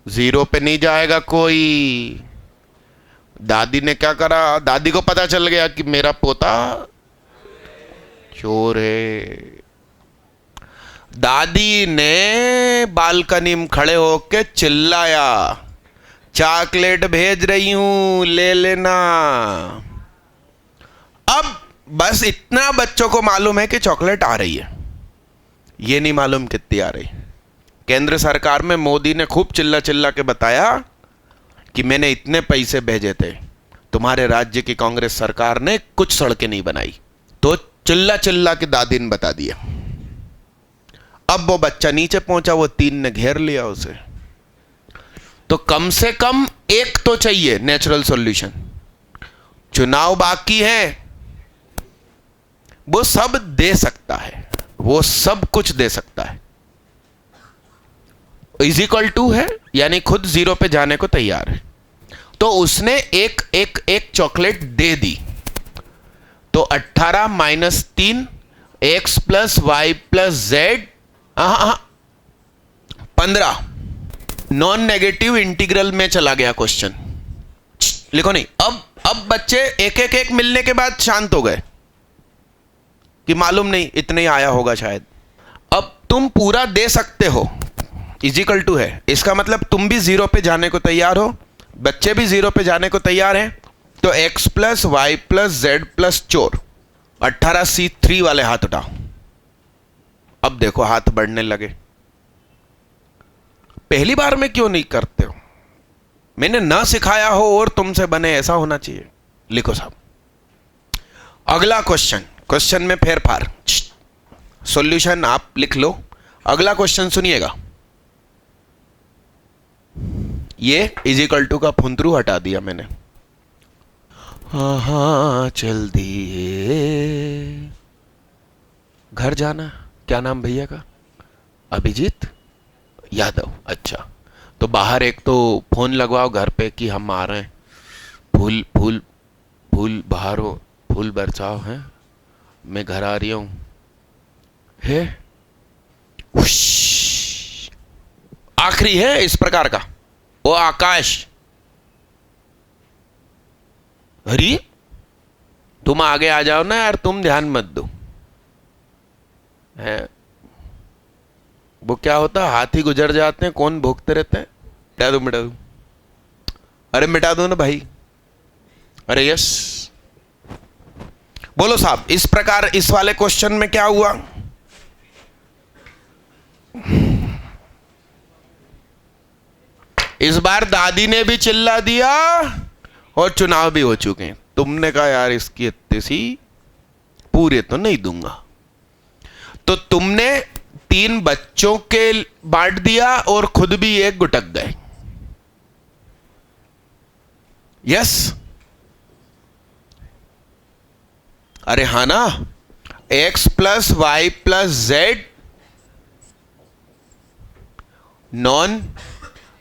जीरो पे नहीं जाएगा कोई। दादी ने क्या करा, दादी को पता चल गया कि मेरा पोता चोर है। दादी ने बालकनी में खड़े होके चिल्लाया, चॉकलेट भेज रही हूं ले लेना। अब बस इतना बच्चों को मालूम है कि चॉकलेट आ रही है, ये नहीं मालूम कितनी आ रही। केंद्र सरकार में मोदी ने खूब चिल्ला चिल्ला के बताया कि मैंने इतने पैसे भेजे थे, तुम्हारे राज्य की कांग्रेस सरकार ने कुछ सड़कें नहीं बनाई। तो चिल्ला चिल्ला के दादी ने बता दिया। अब वो बच्चा नीचे पहुंचा, वो 3 ने घेर लिया उसे। तो कम से कम एक तो चाहिए नेचुरल सॉल्यूशन। चुनाव बाकी है, वो सब दे सकता है, वो सब कुछ दे सकता है। इज इक्वल टू है यानी खुद जीरो पे जाने को तैयार है। तो उसने एक एक एक चॉकलेट दे दी। तो 18 minus 3 X plus Y plus Z 15 non negative integral में चला गया क्वेश्चन। लिखो नहीं। अब बच्चे एक एक एक मिलने के बाद शांत हो गए कि मालूम नहीं इतने ही आया होगा शायद। अब तुम पूरा दे सकते हो, इजिकल टू है, इसका मतलब तुम भी जीरो पे जाने को तैयार हो, बच्चे भी जीरो पे जाने को तैयार हैं। तो x plus Y plus Z plus चोर 18c3 वाले हाथ उठाओ। अब देखो हाथ बढ़ने लगे। पहली बार में क्यों नहीं करते हो? मैंने ना सिखाया हो और तुमसे बने, ऐसा होना चाहिए। लिखो साहब अगला क्वेश्चन में फेरफार, सॉल्यूशन आप लिख लो। अगला क्वेश्चन सुनिएगा। ये इजिकल टू का फुंतरू हटा दिया मैंने। हाँ चल दिए घर जाना। क्या नाम भैया का? अभिजीत यादव। अच्छा, तो बाहर एक तो फोन लगवाओ घर पे कि हम आ रहे हैं, फूल फूल फूल बाहर हो, फूल बरसाओ हैं, मैं घर आ रही हूं है। आखिरी है इस प्रकार का। ओ आकाश, हरी तुम आगे आ जाओ ना यार, तुम ध्यान मत दो। है वो क्या होता, हाथी गुजर जाते हैं, कौन भोगते रहते हैं। मिटा दो मिटा दो, अरे मिटा दो ना भाई। अरे यस, बोलो साहब। इस प्रकार इस वाले क्वेश्चन में क्या हुआ? इस बार दादी ने भी चिल्ला दिया और चुनाव भी हो चुके हैं। तुमने कहा यार इसकी इतनी सी पूरे तो नहीं दूंगा, तो तुमने 3 बच्चों के बांट दिया और खुद भी एक गुटक गए। यस, अरे हाँ ना, x plus Y plus z non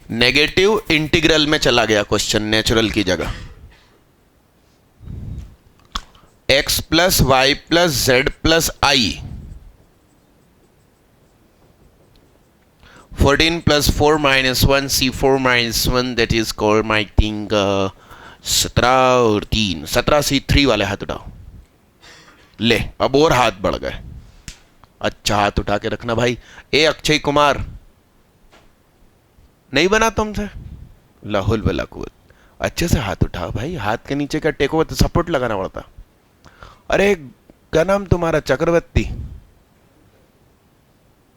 negative integral में चला गया क्वेश्चन, नेचुरल की जगह। x plus Y plus Z plus i 14 plus 4 minus 1, C4 minus 1, that is called my thing 17 और 3, 17 C3 वाले हाथ उठाओ। ले अब और हाथ बढ़ गए। अच्छा हाथ उठा के रखना भाई। ए अक्षय कुमार नहीं बना तुमसे, लाहुल वला कुव्वत। अच्छे से हाथ उठाओ भाई, हाथ के नीचे का टेको तो सपोर्ट लगाना पड़ता। अरे क्या नाम तुम्हारा? चक्रवर्ती।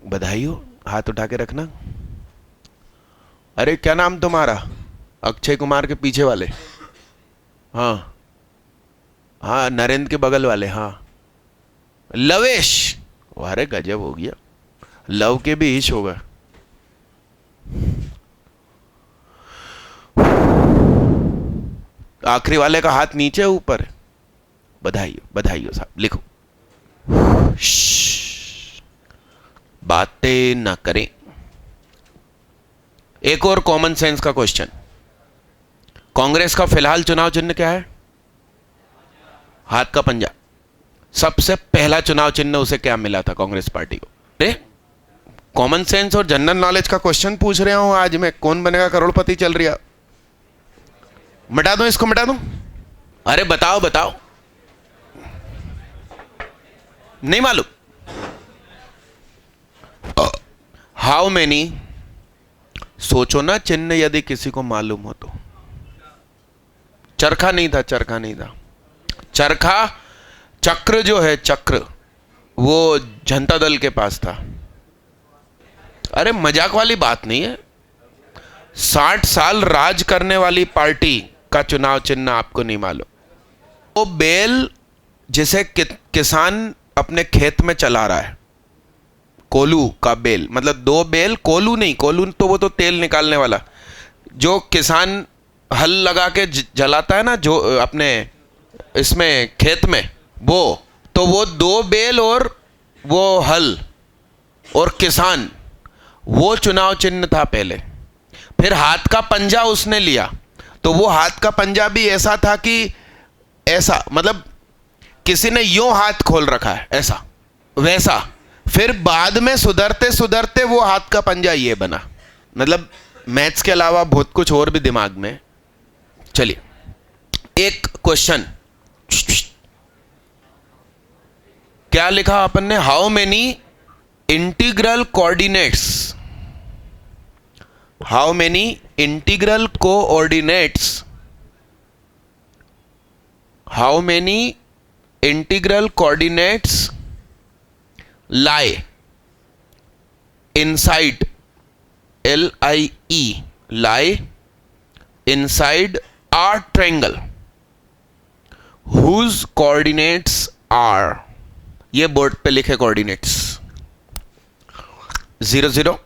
बधाई हो, हाथ उठा के रखना। अरे क्या नाम तुम्हारा? अक्षय कुमार के पीछे वाले। हाँ हाँ, नरेंद्र के बगल वाले। हाँ लवेश। अरे गजब हो गया, लव के भी इश होगा। आखिरी वाले का हाथ नीचे ऊपर है। बधाई हो, बधाई हो साहब। लिखो, बातें ना करें। एक और कॉमन सेंस का क्वेश्चन। कांग्रेस का फिलहाल चुनाव चिन्ह क्या है? हाथ का पंजा। सबसे पहला चुनाव चिन्ह उसे क्या मिला था कांग्रेस पार्टी को? अरे कॉमन सेंस और जनरल नॉलेज का क्वेश्चन पूछ रहा हूं आज मैं। कौन बनेगा करोड़पति चल रही है। मिटा दूं इसको, मिटा दूं? अरे बताओ बताओ, नहीं मालूम? हाउ मेनी, सोचो ना चिन्ह यदि किसी को मालूम हो तो। चरखा नहीं था, चरखा नहीं था। चरखा, चक्र जो है चक्र, वो जनता दल के पास था। अरे मजाक वाली बात नहीं है। 60 साल राज करने वाली पार्टी का चुनाव चिन्ह आपको नहीं मालूम? वो बेल जिसे किसान अपने खेत में चला रहा है, कोलू का बेल, मतलब 2 बेल, कोलू नहीं, कोलू तो वो तो तेल निकालने वाला, जो किसान हल लगा के जलाता है ना, जो अपने इसमें खेत में, वो तो वो 2 बेल और वो हल और किसान, वो चुनाव चिन्ह था पहले। फिर हाथ का पंजा उसने लिया, तो वो हाथ का पंजा भी ऐसा था कि ऐसा, मतलब किसी ने यूं हाथ खोल रखा है ऐसा वैसा। फिर बाद में सुधरते सुधरते वो हाथ का पंजा ये बना। मतलब मैथ्स के अलावा बहुत कुछ और भी दिमाग में। चलिए एक क्वेश्चन, क्या लिखा अपन ने? How many integral coordinates, how many integral coordinates, how many integral coordinates lie inside, LIE, lie inside a triangle whose coordinates are, ये बोर्ड पे लिखे कोऑर्डिनेट्स 0 0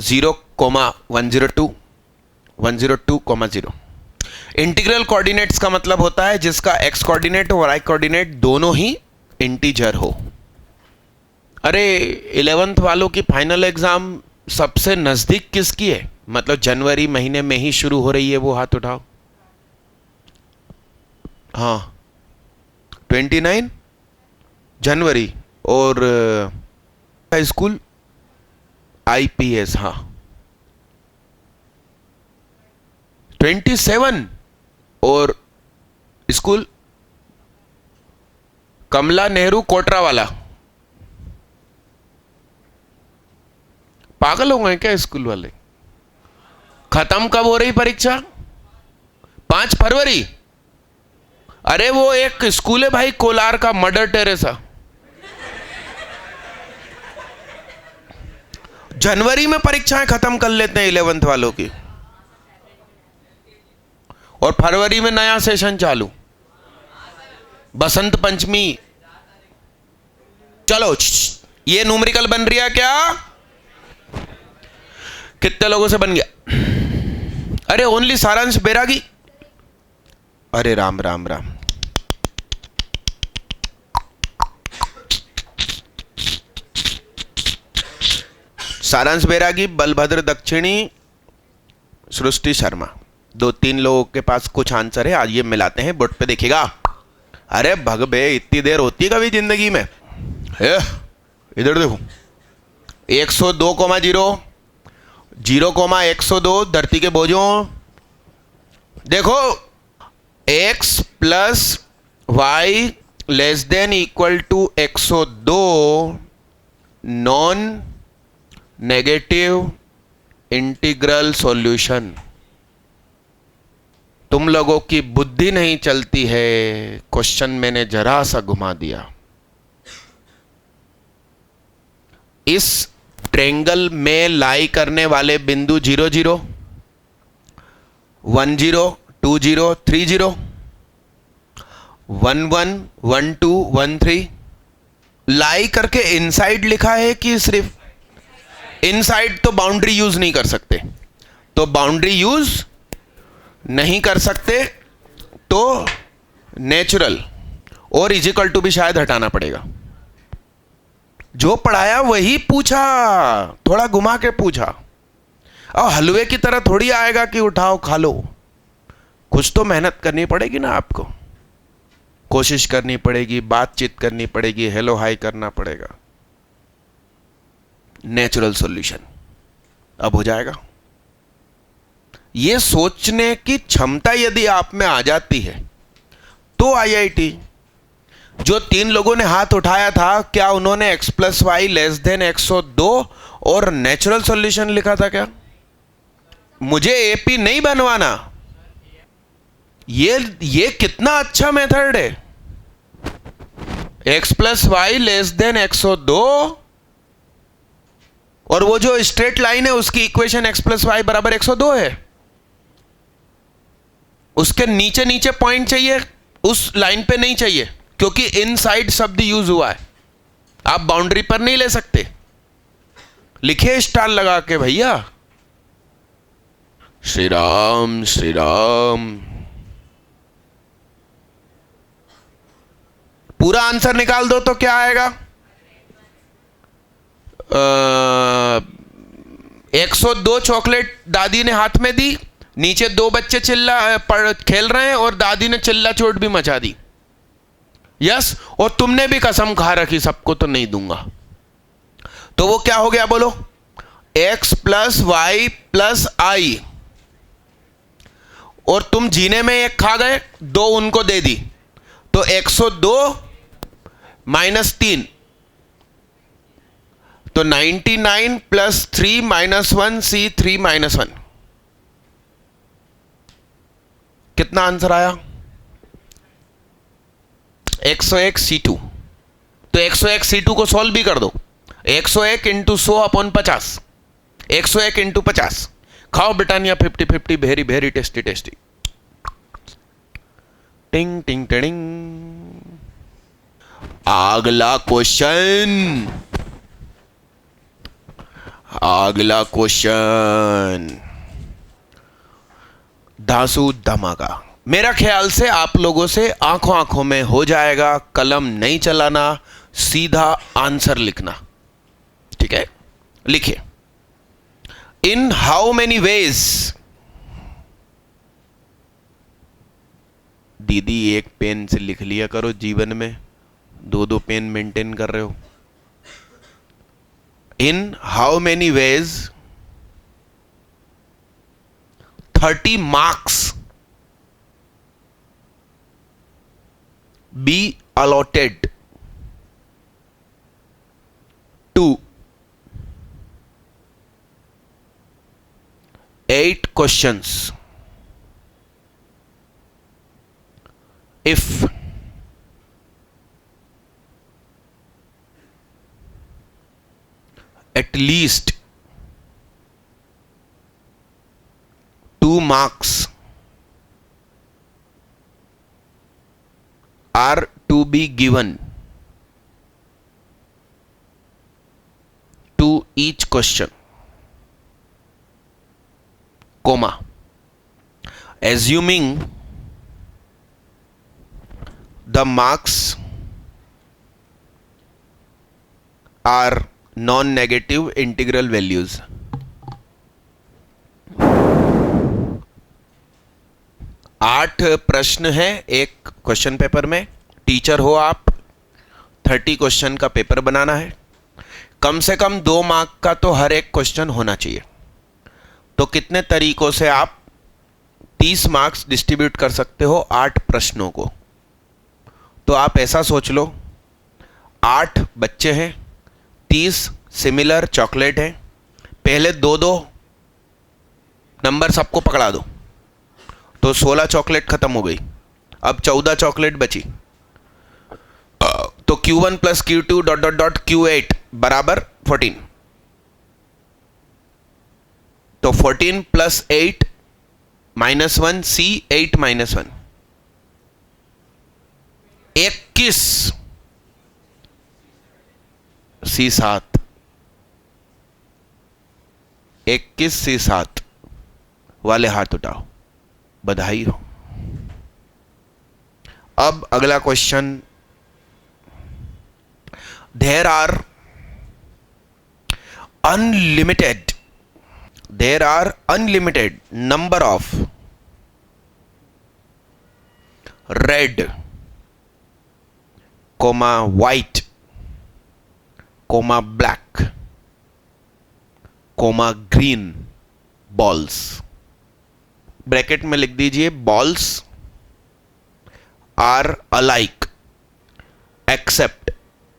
0, 102 102, 0। इंटीग्रल कोऑर्डिनेट्स का मतलब होता है जिसका x कोऑर्डिनेट और y कोऑर्डिनेट दोनों ही इंटीजर हो। अरे 11th वालों की फाइनल एग्जाम सबसे नजदीक किसकी है? मतलब जनवरी महीने में ही शुरू हो रही है, वो हाथ उठाओ। हाँ 29 जनवरी। और हाई स्कूल IPS, हाँ 27। और स्कूल कमला नेहरू कोटरा वाला। पागल हो गए क्या स्कूल वाले? खत्म कब हो रही परीक्षा? 5 फरवरी। अरे वो एक स्कूल है भाई कोलार का, मदर टेरेसा, जनवरी में परीक्षाएं खत्म कर लेते हैं 11th वालों की, और फरवरी में नया सेशन चालू, बसंत पंचमी। चलो ये न्यूमेरिकल बन रही है क्या? कितने लोगों से बन गया? अरे ओनली सारांश बैरागी। अरे राम राम राम। सारांश बैरागी, बलभद्र दक्षिणी, सृष्टि शर्मा, 2-3 लोगों के पास कुछ आंसर है। आज ये मिलाते हैं, बोर्ड पे देखिएगा। अरे भगबे इतनी देर होती है कभी जिंदगी में? इधर देखो, 102,0, 0,102 धरती के बोझों। देखो x plus Y less than equal to 102 non negative integral solution. तुम लोगों की बुद्धि नहीं चलती है, क्वेश्चन मैंने जरा सा घुमा दिया। इस ट्रेंगल में लाई करने वाले बिंदु 0 0 1 0 2 0 3 0 1 1 1 2 1 3 लाई करके इनसाइड लिखा है कि सिर्फ इनसाइड? तो बाउंड्री यूज नहीं कर सकते, तो बाउंड्री यूज नहीं कर सकते तो नेचुरल और इजिकल टू भी शायद हटाना पड़ेगा। जो पढ़ाया वही पूछा, थोड़ा घुमा के पूछा। और हलवे की तरह थोड़ी आएगा कि उठाओ खा लो। कुछ तो मेहनत करनी पड़ेगी ना आपको, कोशिश करनी पड़ेगी, बातचीत करनी पड़ेगी, हेलो हाय करना पड़ेगा। नेचुरल सॉल्यूशन अब हो जाएगा। यह सोचने की क्षमता यदि आप में आ जाती है तो आईआईटी, जो 3 लोगों ने हाथ उठाया था, क्या उन्होंने x plus Y less than 102 और नेचुरल सॉल्यूशन लिखा था क्या? मुझे एपी नहीं बनवाना। ये कितना अच्छा मेथड है। x plus Y less than 102 और वो जो स्ट्रेट लाइन है उसकी इक्वेशन x प्लस वाई बराबर 102 है। उसके नीचे नीचे पॉइंट चाहिए, उस लाइन पे नहीं चाहिए, क्योंकि इनसाइड शब्द यूज हुआ है। आप बाउंड्री पर नहीं ले सकते। लिखे स्टार लगा के भैया। श्री राम श्री राम। पूरा आंसर निकाल दो तो क्या आएगा? 102 चॉकलेट दादी ने हाथ में दी, नीचे 2 बच्चे खेल रहे हैं और दादी ने चिल्ला चोट भी मचा दी। यस, और तुमने भी कसम खा रखी सबको तो नहीं दूंगा। तो वो क्या हो गया बोलो? x plus Y plus i, और तुम जीने में एक खा गए, 2 उनको दे दी, तो 102 माइनस 3, तो 99 प्लस 3 माइनस 1 C3 माइनस 1। कितना आंसर आया? 101 C2। तो 101 C2 को सॉल्व भी कर दो। 101 इंटू 100 अपॉन 50, 101 इंटू 50। खाओ Britannia 50-50, very very tasty tasty. टिंग टिंग टिंग। अगला क्वेश्चन, अगला क्वेश्चन धांसू धमाका। मेरा ख्याल से आप लोगों से आंखों आंखों में हो जाएगा। कलम नहीं चलाना, सीधा आंसर लिखना। ठीक है, लिखिए। इन हाउ मेनी वेज। दीदी एक पेन से लिख लिया करो, जीवन में 2-2 पेन मेंटेन कर रहे हो। इन how many ways 30 marks be allotted to 8 questions if at least 2 marks are to be given to each question, comma, assuming the marks are non-negative integral values. आठ प्रश्न है एक क्वेश्चन पेपर में। Teacher हो आप, 30 क्वेश्चन का paper बनाना है। कम से कम 2 मार्क का तो हर एक क्वेश्चन होना चाहिए। तो कितने तरीकों से आप 30 मार्क्स डिस्ट्रीब्यूट कर सकते हो 8 प्रश्नों को? तो आप ऐसा सोच लो, 8 बच्चे हैं, 30 सिमिलर चॉकलेट है, पहले दो दो नंबर सबको पकड़ा दो, तो 16 चॉकलेट खत्म हो गई, अब 14 चॉकलेट बची। तो Q1 plus Q2 dot dot dot Q8 बराबर 14। तो 14 plus 8 minus 1 C 8 minus 1 21 C 7 21 C 7 वाले हाथ उठाओ, बधाई हो। अब अगला question, there are unlimited number of red comma white comma black comma green balls. Bracket में लिख दीजिए, balls are alike except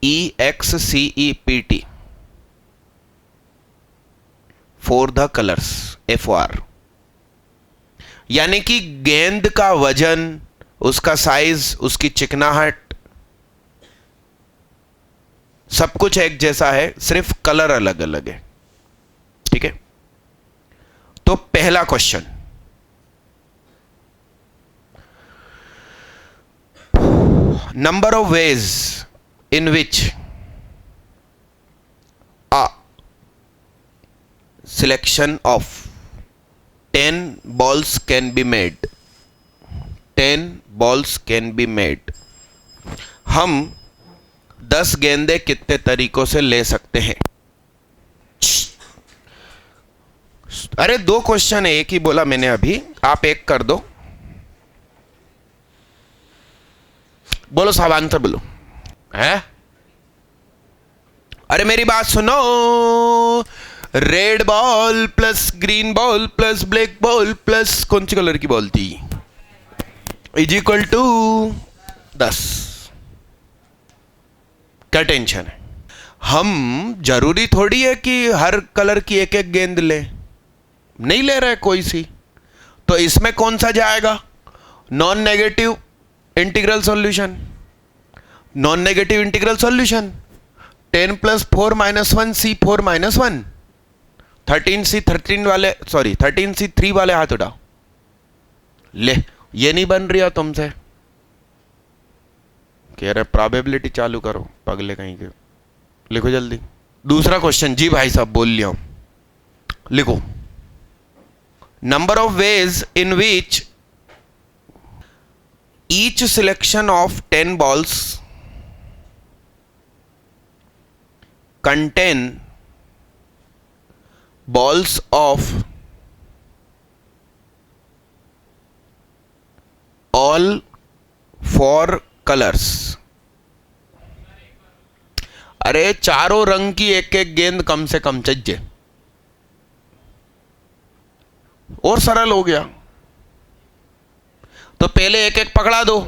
EXCEPT for the colours FOR। यानी कि गेंद का वजन, उसका साइज, उसकी चिकनाहट, सब कुछ एक जैसा है, सिर्फ कलर अलग अलग है। ठीक है, तो पहला question, number of veg in which a selection of 10 balls can be made। 10 balls can be made। हम 10 गेंदे कितने तरीकों से ले सकते हैं? अरे 2 क्वेश्चन है, एक ही बोला मैंने अभी, आप एक कर दो। बोलो साहब, आंसर बोलो। है? अरे मेरी बात सुनो, red ball plus green ball plus black ball plus कौन सी कलर की बॉल थी इज इक्वल टू 10। क्या टेंशन है? हम जरूरी थोड़ी है कि हर कलर की एक एक गेंद ले, नहीं ले रहे कोई सी, तो इसमें कौन सा जाएगा? Non negative integral solution. Non negative integral solution 10 plus 4 minus 1 C 4 minus 1 13 C 13 वाले, सॉरी 13 C 3 वाले हाथ उठाओ। ले, ये नहीं बन रही तुमसे, कह रहे प्रोबेबिलिटी चालू करो, पगले कहीं के। लिखो जल्दी दूसरा क्वेश्चन। जी भाई साहब बोल लिया हूं, लिखो। Number of ways in which each selection of 10 balls contain balls of all 4 colors। अरे चारों रंग की एक एक गेंद कम से कम चाहिए, और सरल हो गया। तो पहले एक एक पकड़ा दो,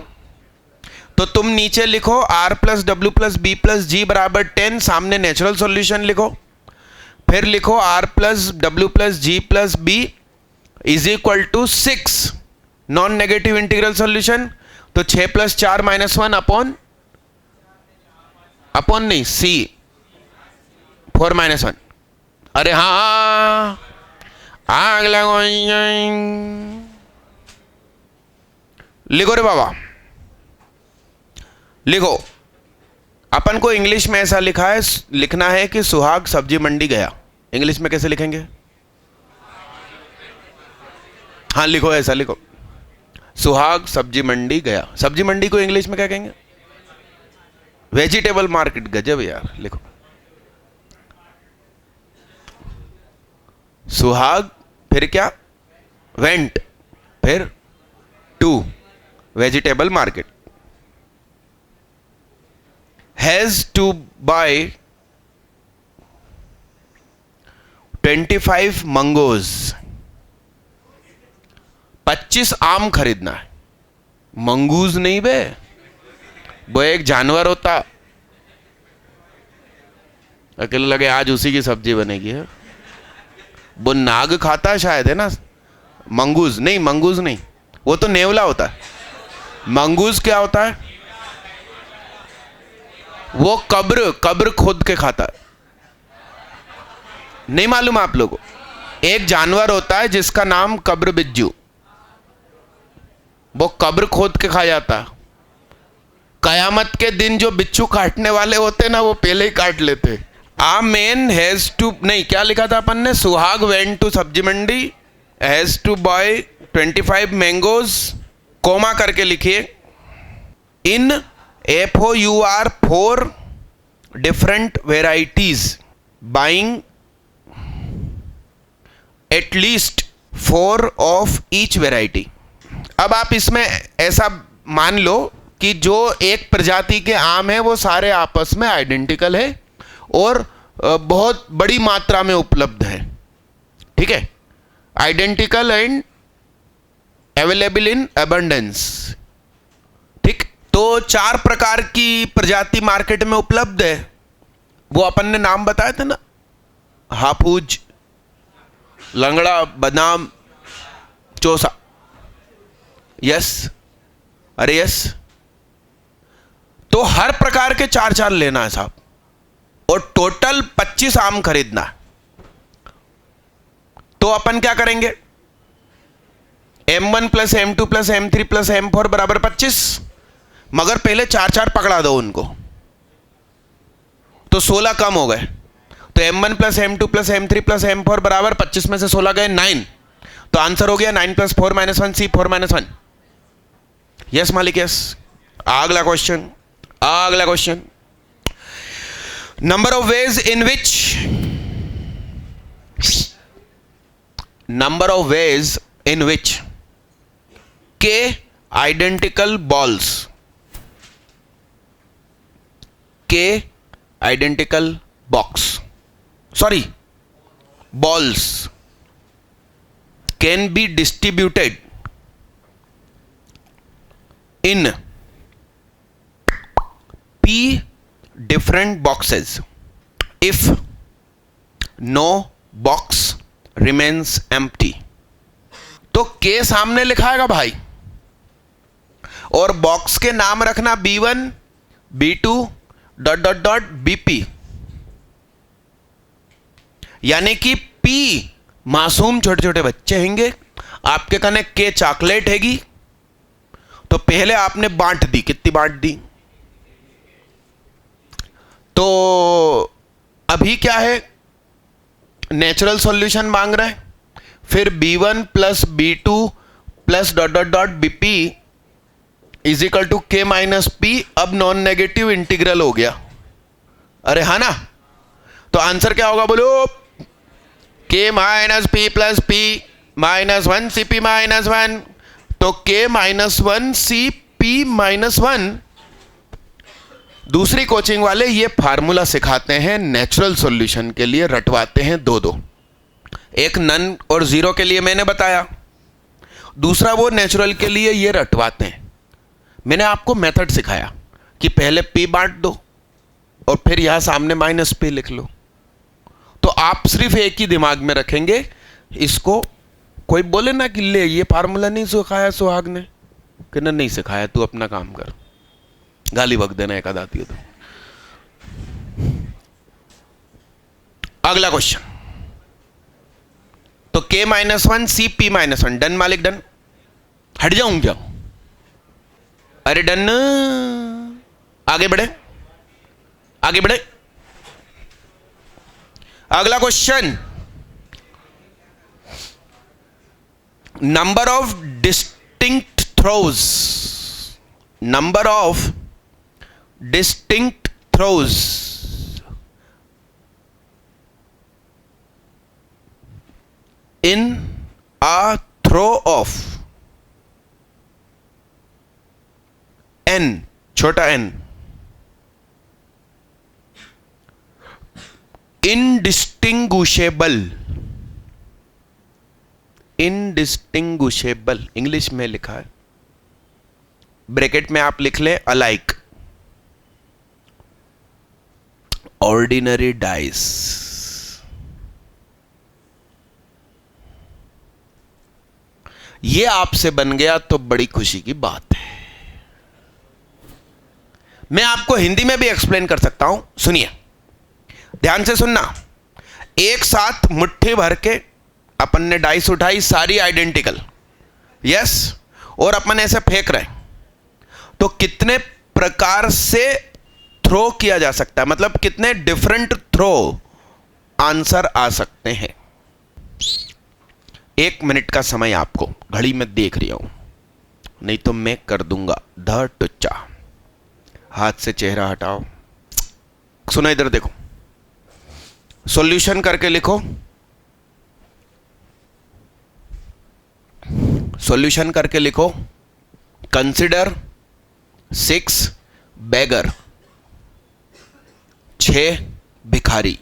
तो तुम नीचे लिखो R plus W plus B plus G बराबर 10, सामने नेचुरल सॉल्यूशन लिखो, फिर लिखो R plus W plus G plus B is equal to 6 non negative integral solution. तो 6 प्लस 4 माइनस 1 अपॉन नहीं C 4 माइनस 1। अरे हाँ, आग लगो, लिखो रे बाबा, लिखो। अपन को इंग्लिश में ऐसा लिखना है कि सुहाग सब्जी मंडी गया। इंग्लिश में कैसे लिखेंगे? हाँ लिखो, ऐसा लिखो, सुहाग सब्जी मंडी गया। सब्जी मंडी को इंग्लिश में क्या कहेंगे? Vegetable market. गजब यार, लिखो सुहाग, फिर क्या? वेंट, फिर to vegetable market, has to buy 25 mangoes 25 आम खरीदना है। मंगूज नहीं बे, वो एक जानवर होता। अकेले लगे आज उसी की सब्जी बनेगी है। वो नाग खाता है शायद, है ना? मंगूज नहीं, मंगूज नहीं, वो तो नेवला होता है। मंगूज क्या होता है? वो कब्र कब्र खोद के खाता है। नहीं मालूम आप लोगों को? एक जानवर होता है जिसका नाम कब्र बिज्जू, वो कब्र खोद के खा जाता है। कयामत के दिन जो बिच्छू काटने वाले होते ना, वो पहले ही काट लेते। आ मैन हैज टू, नहीं क्या लिखा था अपन ने? सुहाग went to sabzi mandi, has to buy 25 mangoes, comma करके लिखिए। In FOUR 4 different varieties, buying at least 4 of each variety. अब आप इसमें ऐसा मान लो कि जो एक प्रजाति के आम है वो सारे आपस में आइडेंटिकल है और बहुत बड़ी मात्रा में उपलब्ध है। ठीक है, identical and available in abundance. ठीक, तो 4 प्रकार की प्रजाति मार्केट में उपलब्ध है। वो अपन ने नाम बताए थे ना, हाफूज, लंगड़ा, बादाम, चौसा। यस, अरे यस। तो हर प्रकार के 4-4 लेना है साहब, और टोटल 25 आम खरीदना है। तो अपन क्या करेंगे? M1 plus M2 plus M3 plus M4 बराबर 25, मगर पहले 4-4 पकड़ा दो उनको, तो 16 कम हो गए। तो M1 plus M2 plus M3 plus M4 बराबर 25 में से 16 गए 9, तो आंसर हो गया 9 plus 4 minus 1 C 4 minus 1। Yes मालिक, यस। अगला क्वेश्चन, अगला question. Number of ways in which, number of ways in which k identical balls, k identical box, sorry balls can be distributed in P different boxes if no box remains empty। तो K सामने लिखाएगा भाई, और box के नाम रखना B1 B2 dot dot dot BP, यानी कि P मासूम छोटे छोटे बच्चे हैंगे, आपके कने के चॉकलेट हैगी। तो पहले आपने बांट दी, कितनी बांट दी? तो अभी क्या है, नेचुरल सॉल्यूशन मांग रहे हैं। फिर B1 plus B2 plus dot dot dot BP is equal to K minus P। अब नॉन नेगेटिव इंटीग्रल हो गया, अरे हाँ ना? तो आंसर क्या होगा बोलो? K minus P plus P minus 1 CP minus 1। तो K माइनस 1 CP माइनस 1। दूसरी कोचिंग वाले ये फार्मूला सिखाते हैं नेचुरल सॉल्यूशन के लिए, रटवाते हैं 2-2। एक नन और जीरो के लिए मैंने बताया, दूसरा वो नेचुरल के लिए ये रटवाते हैं। मैंने आपको मेथड सिखाया कि पहले P बांट दो और फिर यहां सामने माइनस P लिख लो। तो आप सिर्फ एक ही दिमाग में रखेंगे इसको। कोई बोले ना कि ले ये फार्मूला नहीं सिखाया सुहाग ने, कहना नहीं सिखाया, तू अपना काम कर, गाली बक देना एक आती हो तो। अगला क्वेश्चन, तो K minus 1 CP minus 1। Done मालिक, डन। हट जाऊं क्या? अरे डन। आगे बढ़े, आगे बढ़े। अगला question, number of distinct throws, number of distinct throws in a throw of n, छोटा n, indistinguishable इनडिस्टिंग्विशेबल इंग्लिश में लिखा है, ब्रैकेट में आप लिख लें अलाइक, ऑर्डिनरी डाइस। ये आपसे बन गया तो बड़ी खुशी की बात है। मैं आपको हिंदी में भी एक्सप्लेन कर सकता हूं, सुनिए, ध्यान से सुनना। एक साथ मुट्ठी भर के अपन ने डाइस उठाई, सारी आइडेंटिकल, यस, और अपन ऐसे फेंक रहे हैं, तो कितने प्रकार से थ्रो किया जा सकता है, मतलब कितने डिफरेंट थ्रो आंसर आ सकते हैं। 1 मिनट का समय आपको, घड़ी में देख रही हूं, नहीं तो मैं कर दूंगा ध टुच्चा। हाथ से चेहरा हटाओ, सुनो इधर देखो, सॉल्यूशन करके लिखो, सॉल्यूशन करके लिखो। कंसिडर 6 बेगर, 6 भिखारी।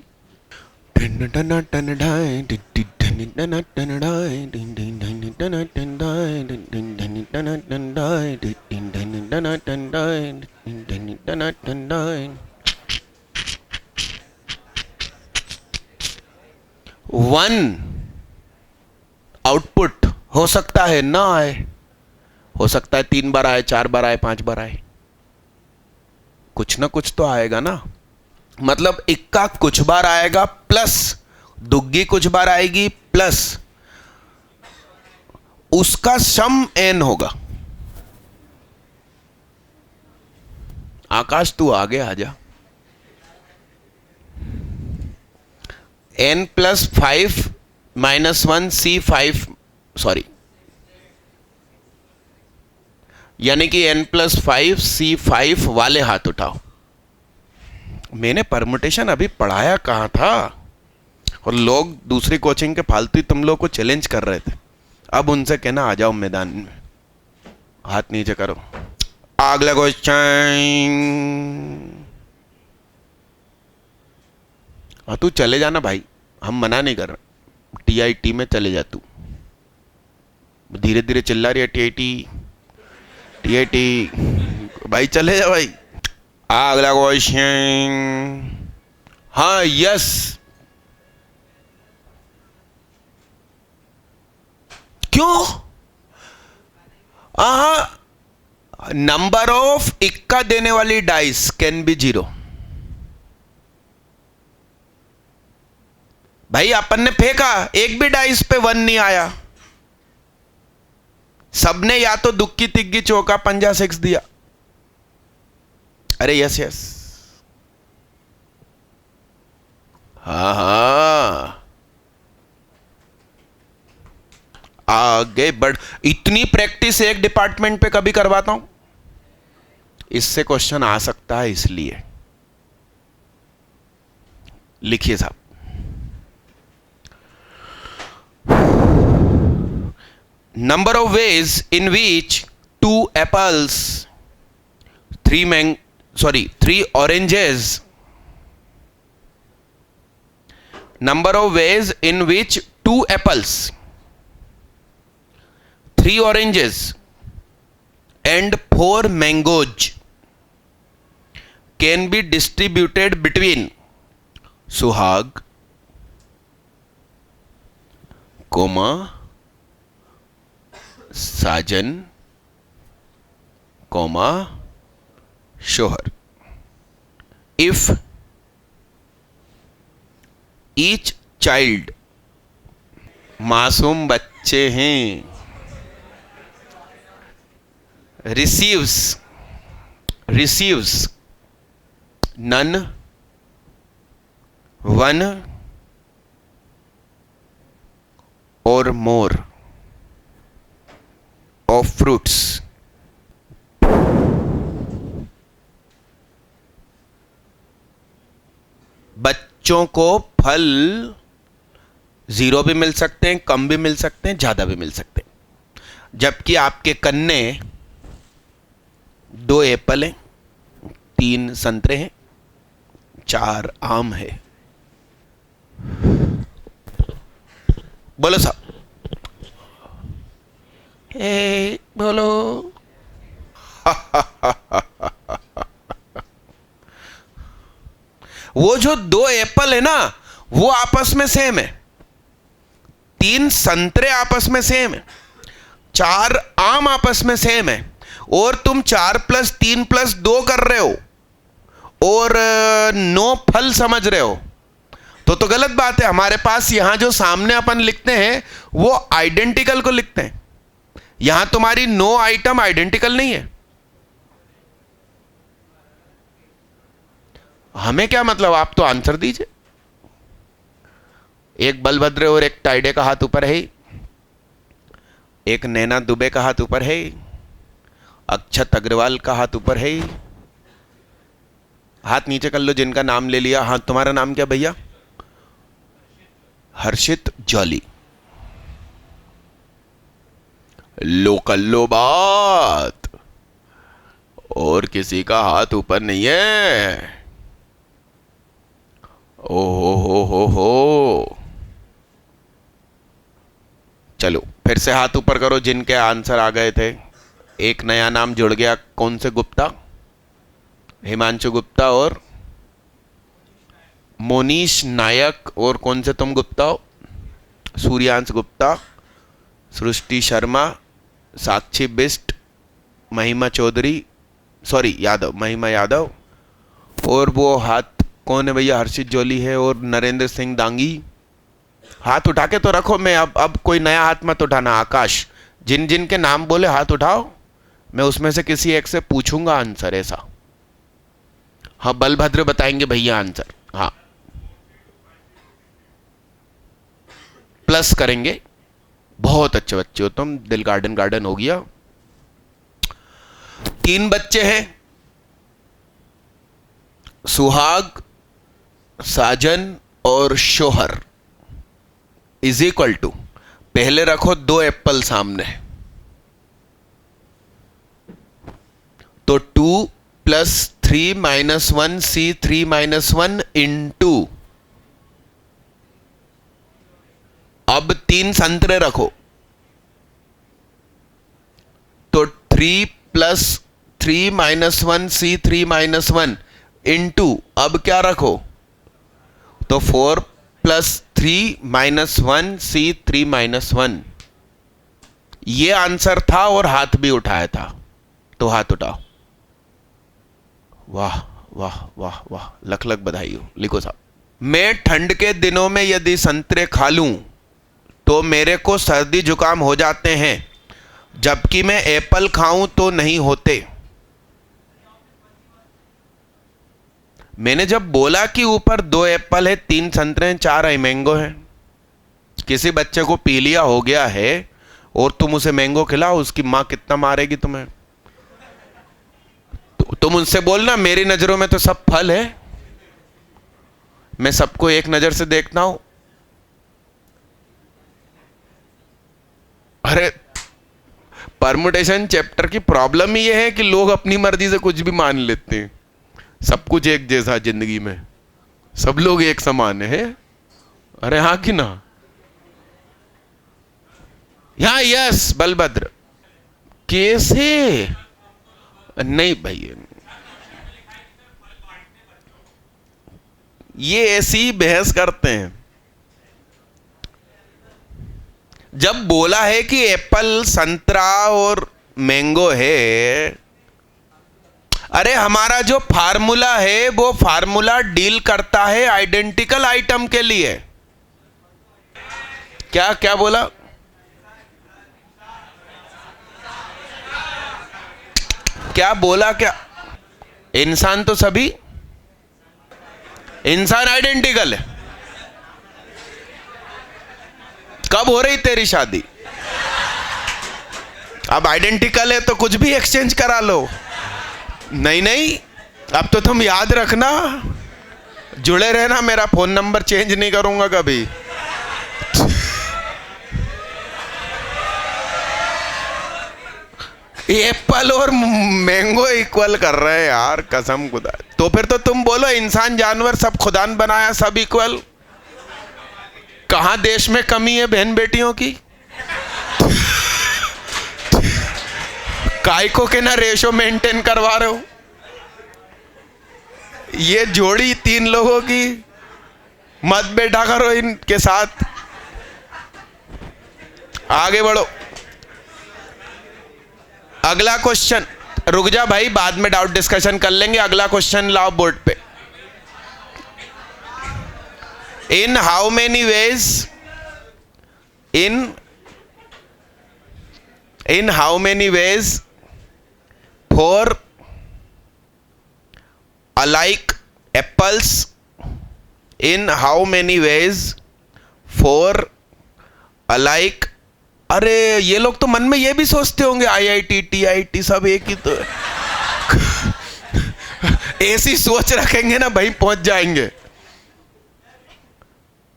वन आउटपुट हो सकता है ना आए, हो सकता है 3 बार आए, 4 बार आए, 5 बार आए, कुछ ना कुछ तो आएगा ना। मतलब इक्का कुछ बार आएगा, प्लस दुग्गी कुछ बार आएगी, प्लस उसका सम एन होगा। आकाश तू आगे आजा। n + 5 - 1 C5, सॉरी, यानी कि n + 5 C5 वाले हाथ उठाओ। मैंने परमुटेशन अभी पढ़ाया कहां था, और लोग दूसरी कोचिंग के फालतू तुम लोग को चैलेंज कर रहे थे। अब उनसे कहना आ जाओ मैदान में, हाथ नीचे करो। अगला क्वेश्चन। हाँ तू चले जाना भाई, हम मना नहीं कर रहे, TIT में चले जा तू। धीरे धीरे चिल्ला रही है TIT भाई, चले जा भाई। अगला क्वेश्चन। हाँ यस, क्यों? नंबर ऑफ इक्का देने वाली डाइस कैन बी 0। भाई अपन ने फेंका, एक भी डाइस पे 1 नहीं आया, सबने या तो दुक्की तिग्गी चौका पंजा 6 दिया। अरे यस यस, हाँ आगे बढ़। इतनी प्रैक्टिस एक डिपार्टमेंट पे कभी करवाता हूं, इससे क्वेश्चन आ सकता है, इसलिए लिखिए साहब। Number of ways in which 2 apples, 3 oranges. Number of ways in which 2 apples, 3 oranges and 4 mangoes can be distributed between Suhag, साजन, शोहर, if each child, मासूम बच्चे हैं, receives none, 1 or more of fruits, बच्चों को फल 0 भी मिल सकते हैं, कम भी मिल सकते हैं, ज्यादा भी मिल सकते हैं। जबकि आपके कन्ने 2 एप्पल हैं, 3 संतरे हैं, 4 आम है। बोलो साहब, हे बोलो। वो जो दो एप्पल है ना, वो आपस में सेम है, 3 संतरे आपस में सेम है, 4 आम आपस में सेम है, और तुम 4 + 3 + 2 कर रहे हो और 9 फल समझ रहे हो, तो गलत बात है। हमारे पास यहां जो सामने अपन लिखते हैं वो आइडेंटिकल को लिखते हैं, यहां तुम्हारी 9 आइटम आइडेंटिकल नहीं है। हमें क्या मतलब, आप तो आंसर दीजिए। एक बलभद्र और एक टाइडे का हाथ ऊपर है, एक नैना दुबे का हाथ ऊपर है, अक्षत अग्रवाल का हाथ ऊपर है। हाथ नीचे कर लो जिनका नाम ले लिया। हाँ, तुम्हारा नाम क्या भैया? हर्षित जॉली। लो कर लो बात, और किसी का हाथ ऊपर नहीं है। ओ हो। चलो फिर से हाथ ऊपर करो जिनके आंसर आ गए थे। एक नया नाम जुड़ गया, कौन से गुप्ता? हिमांशु गुप्ता और मोनीश नायक। और कौन से तुम गुप्ता हो? सूर्यांश गुप्ता, सृष्टि शर्मा, साक्षी बिस्ट, महिमा चौधरी, सॉरी यादव, महिमा यादव। और वो हाथ कौन है भैया? हर्षित जोली है और नरेंद्र सिंह दांगी। हाथ उठा के तो रखो। मैं अब कोई नया हाथ मत उठाना। आकाश, जिन जिन के नाम बोले हाथ उठाओ, मैं उसमें से किसी एक से पूछूंगा आंसर, ऐसा। हाँ, बलभद्र बताएंगे भैया आंसर। हाँ, प्लस करेंगे। बहुत अच्छे बच्चे हो तुम, दिल गार्डन गार्डन हो गया। 3 बच्चे हैं, सुहाग, साजन और शोहर इज इक्वल टू, पहले रखो 2 एप्पल सामने, तो 2 + 3 - 1 C3 - 1 इंटू, अब 3 संतरे रखो, तो 3 + 3 - 1 C3 - 1 इंटू, अब क्या रखो, तो 4 + 3 - 1 C3 - 1। ये आंसर था और हाथ भी उठाया था, तो हाथ उठाओ। वाह वाह वाह वाह, लख लख बधाई हो। लिखो साहब, मैं ठंड के दिनों में यदि संतरे खा लूं तो मेरे को सर्दी जुकाम हो जाते हैं, जबकि मैं एप्पल खाऊं तो नहीं होते। मैंने जब बोला कि ऊपर 2 एप्पल है, 3 संतरे हैं, 4 मैंगो हैं, किसी बच्चे को पीलिया हो गया है और तुम उसे मैंगो खिलाओ, उसकी मां कितना मारेगी तुम्हें। तो तुम उनसे बोलना मेरी नजरों में तो सब फल है, मैं सबको एक नजर से देखता हूं। अरे, परमुटेशन चैप्टर की प्रॉब्लम ही यह है कि लोग अपनी मर्जी से कुछ भी मान लेते हैं। सब कुछ एक जैसा जिंदगी में, सब लोग एक समान है। अरे हाँ कि ना? यहां यस बलभद्र, कैसे नहीं भाई, ये ऐसी बहस करते हैं। जब बोला है कि एप्पल, संतरा और मैंगो है, अरे हमारा जो फार्मूला है वो फार्मूला डील करता है आइडेंटिकल आइटम के लिए। क्या क्या बोला? क्या बोला? क्या? इंसान तो सभी, इंसान आइडेंटिकल है। कब हो रही तेरी शादी? अब आइडेंटिकल है तो कुछ भी एक्सचेंज करा लो। नहीं नहीं, अब तो तुम याद रखना, जुड़े रहना, मेरा फोन नंबर चेंज नहीं करूंगा कभी। एप्पल और मैंगो इक्वल कर रहे हैं यार, कसम खुदा। तो फिर तो तुम बोलो इंसान जानवर सब खुदा ने बनाया, सब इक्वल। कहां देश में कमी है बहन बेटियों की? काय को के ना रेशो मेंटेन करवा रहे हो? ये जोड़ी 3 लोगों की मत बैठा करो इनके साथ। आगे बढ़ो। अगला क्वेश्चन, रुक जा भाई, बाद में डाउट डिस्कशन कर लेंगे। अगला क्वेश्चन लाओ बोर्ड पे। इन how many veg, in how many ways for alike apples, in how many ways for alike। अरे ये लोग तो मन में ये भी सोचते होंगे IIT TIT सब एक ही तो ऐसी सोच रखेंगे ना भाई, पहुंच जाएंगे।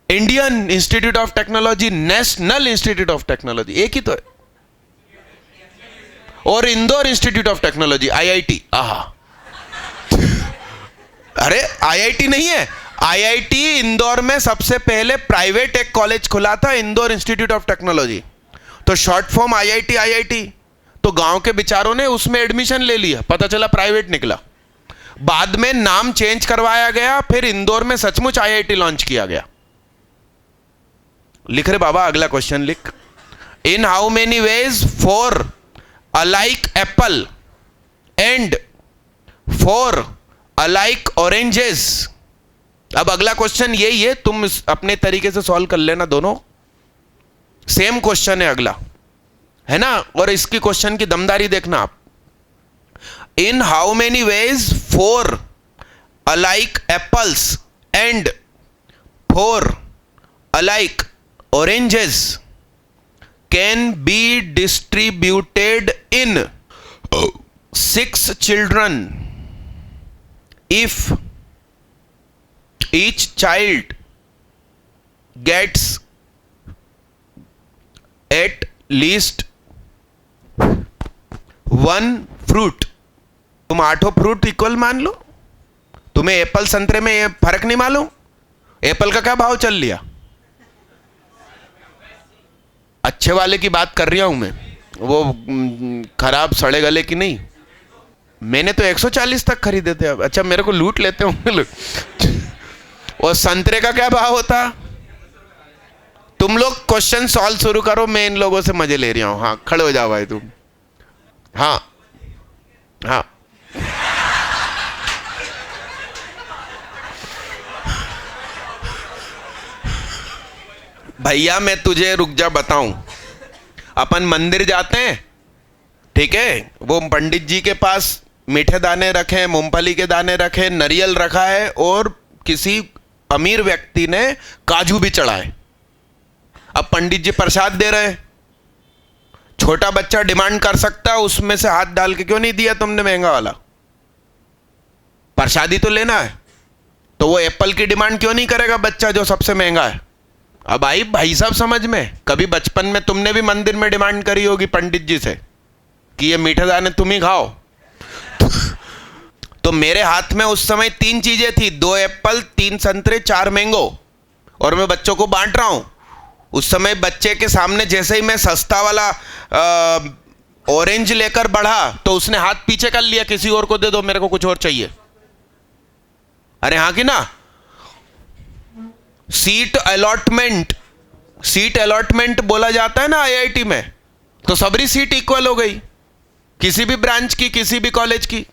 Indian institute of technology, national institute of technology एक ही तो है, और Indore institute of technology IIT। आहा, अरे IIT नहीं है, IIT इंदौर में सबसे पहले प्राइवेट एक कॉलेज खुला था, इंदौर इंस्टीट्यूट ऑफ टेक्नोलॉजी, तो शॉर्ट फॉर्म IIT। तो गांव के बेचारों ने उसमें एडमिशन ले लिया, पता चला प्राइवेट निकला। बाद में नाम चेंज करवाया गया, फिर इंदौर में सचमुच IIT लॉन्च किया गया। लिख रहे बाबा, अगला क्वेश्चन लिख। इन how many ways for alike Apple and for alike oranges. अब अगला क्वेश्चन यही है, तुम अपने तरीके से सॉल्व कर लेना, दोनों सेम क्वेश्चन है अगला, है ना। और इसकी क्वेश्चन की दमदारी देखना आप। इन how many ways for alike apples and for alike oranges can be distributed in 6 children if each child gets at least 1 fruit। तुम 8 फ्रूट इक्वल मान लो। तुम्हें एप्पल संतरे में फर्क नहीं मालूम? एप्पल का क्या भाव चल लिया? अच्छे वाले की बात कर रहा हूं मैं, वो खराब सड़े गले की नहीं। मैंने तो 140 तक खरीदे थे। अब अच्छा, मेरे को लूट लेते होंगे लोग। और संतरे का क्या भाव होता? तुम लोग क्वेश्चन सॉल्व शुरू करो, मैं इन लोगों से मजे ले रहा हूं। हाँ, खड़े हो जाओ भाई तुम। हाँ हाँ, भैया मैं तुझे रुक जा बताऊं। अपन मंदिर जाते हैं, ठीक है, वो पंडित जी के पास मीठे दाने रखे, मूंगफली के दाने रखे, नारियल रखा है, और किसी अमीर व्यक्ति ने काजू भी चढ़ाए। अब पंडित जी प्रसाद दे रहे हैं, छोटा बच्चा डिमांड कर सकता है उसमें से हाथ डाल के, क्यों नहीं दिया तुमने महंगा वाला? प्रसादी तो लेना है, तो वो एप्पल की डिमांड क्यों नहीं करेगा बच्चा जो सबसे महंगा है? अब आई भाई साहब समझ में, कभी बचपन में तुमने भी मंदिर में डिमांड करी होगी पंडित जी से कि ये मीठे दाने तुम ही खाओ। तो मेरे हाथ में उस समय 3 चीजें थी, 2 एप्पल, 3 संतरे, 4 मैंगो, और मैं बच्चों को बांट रहा हूं। उस समय बच्चे के सामने जैसे ही मैं सस्ता वाला ऑरेंज लेकर बढ़ा, तो उसने हाथ पीछे कर लिया, किसी और को दे दो, मेरे को कुछ और चाहिए। अरे हाँ कि ना? सीट अलॉटमेंट बोला जाता है ना IIT में, तो सबरी सीट इक्वल हो गई, किसी भी ब्रांच की, किसी भी कॉलेज की।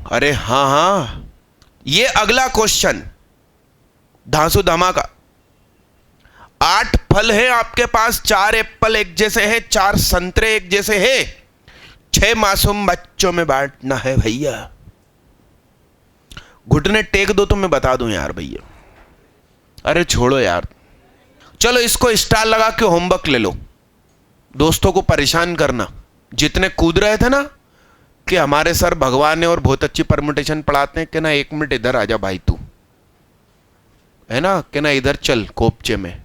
अरे हाँ हाँ, ये अगला क्वेश्चन धांसू धमाका। 8 फल है आपके पास, 4 एप्पल एक जैसे हैं, 4 संतरे एक जैसे हैं, 6 मासूम बच्चों में बांटना है भैया। घुटने टेक दो तो मैं बता दूं यार भैया। अरे छोड़ो यार, चलो इसको स्टार लगा के होमवर्क ले लो। दोस्तों को परेशान करना, जितने कूद रहे थे ना कि हमारे सर भगवान है और बहुत अच्छी परमुटेशन पढ़ाते हैं, कि ना 1 मिनट इधर आजा भाई तू, है ना, कि ना इधर चल कोपचे में।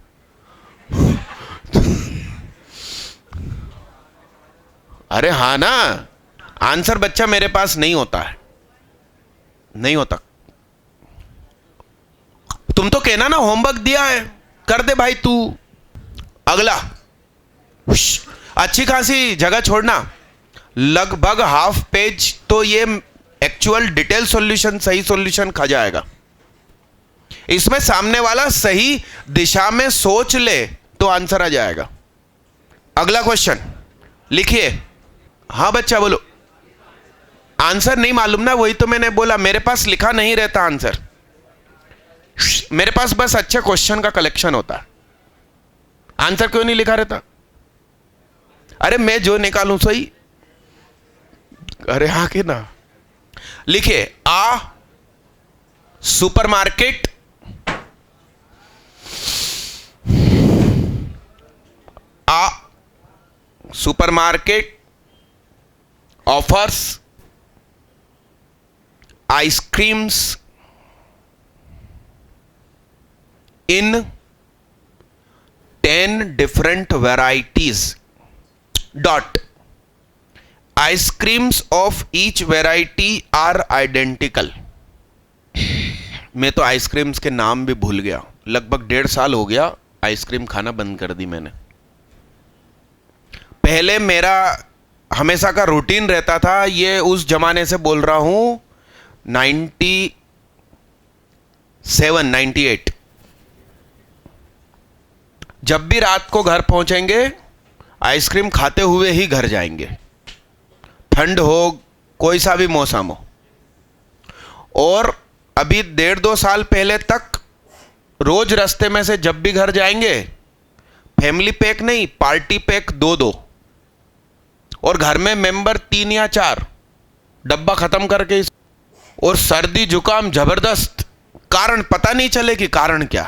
अरे हाँ ना, आंसर बच्चा मेरे पास नहीं होता है, नहीं होता। तुम तो कहना ना होमवर्क दिया है, कर दे भाई तू। अगला अच्छी खासी जगह छोड़ना, लगभग हाफ पेज तो ये एक्चुअल डिटेल सॉल्यूशन, सही सॉल्यूशन खा जाएगा। इसमें सामने वाला सही दिशा में सोच ले तो आंसर आ जाएगा। अगला क्वेश्चन लिखिए। हाँ बच्चा बोलो। आंसर नहीं मालूम ना, वही तो मैंने बोला, मेरे पास लिखा नहीं रहता आंसर, मेरे पास बस अच्छे क्वेश्चन का कलेक्शन होता है। आंसर क्यों नहीं लिखा रहता? अरे मैं जो निकालूं सही। अरे हाँ कि ना। लिखिए, आ supermarket supermarket offers ice creams in 10 different varieties. Dot. Ice creams of each variety are identical. मैं तो आइसक्रीम्स के नाम भी भूल गया, लगभग 1.5 साल हो गया आइसक्रीम खाना बंद कर दी मैंने। पहले मेरा हमेशा का रूटीन रहता था, ये उस जमाने से बोल रहा हूं 97, 98। जब भी रात को घर पहुंचेंगे आइसक्रीम खाते हुए ही घर जाएंगे, ठंड हो कोई सा भी मौसम हो। और अभी 1.5-2 साल पहले तक रोज रास्ते में से जब भी घर जाएंगे फैमिली पैक नहीं, पार्टी पैक 2-2, और घर में मेंबर 3 या 4, डब्बा खत्म करके। और सर्दी जुकाम जबरदस्त, कारण पता नहीं चले कि कारण क्या।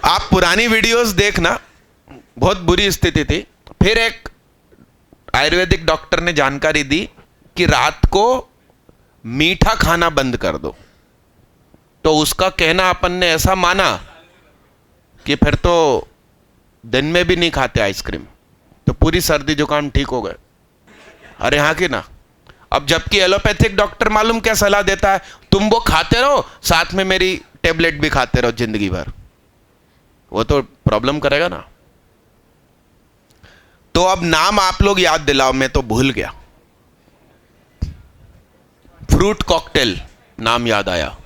आप पुरानी वीडियोस देखना, बहुत बुरी स्थिति थी। फिर एक आयुर्वेदिक डॉक्टर ने जानकारी दी कि रात को मीठा खाना बंद कर दो, तो उसका कहना अपन ने ऐसा माना कि फिर तो दिन में भी नहीं खाते आइसक्रीम, तो पूरी सर्दी जुकाम ठीक हो गए। अरे हाँ कि ना। अब जबकि एलोपैथिक डॉक्टर मालूम क्या सलाह देता है, तुम वो खाते रहो साथ में मेरी टेबलेट भी खाते रहो जिंदगी भर, वो तो प्रॉब्लम करेगा ना। तो अब नाम आप लोग याद दिलाओ, मैं तो भूल गया। फ्रूट कॉकटेल नाम याद आया।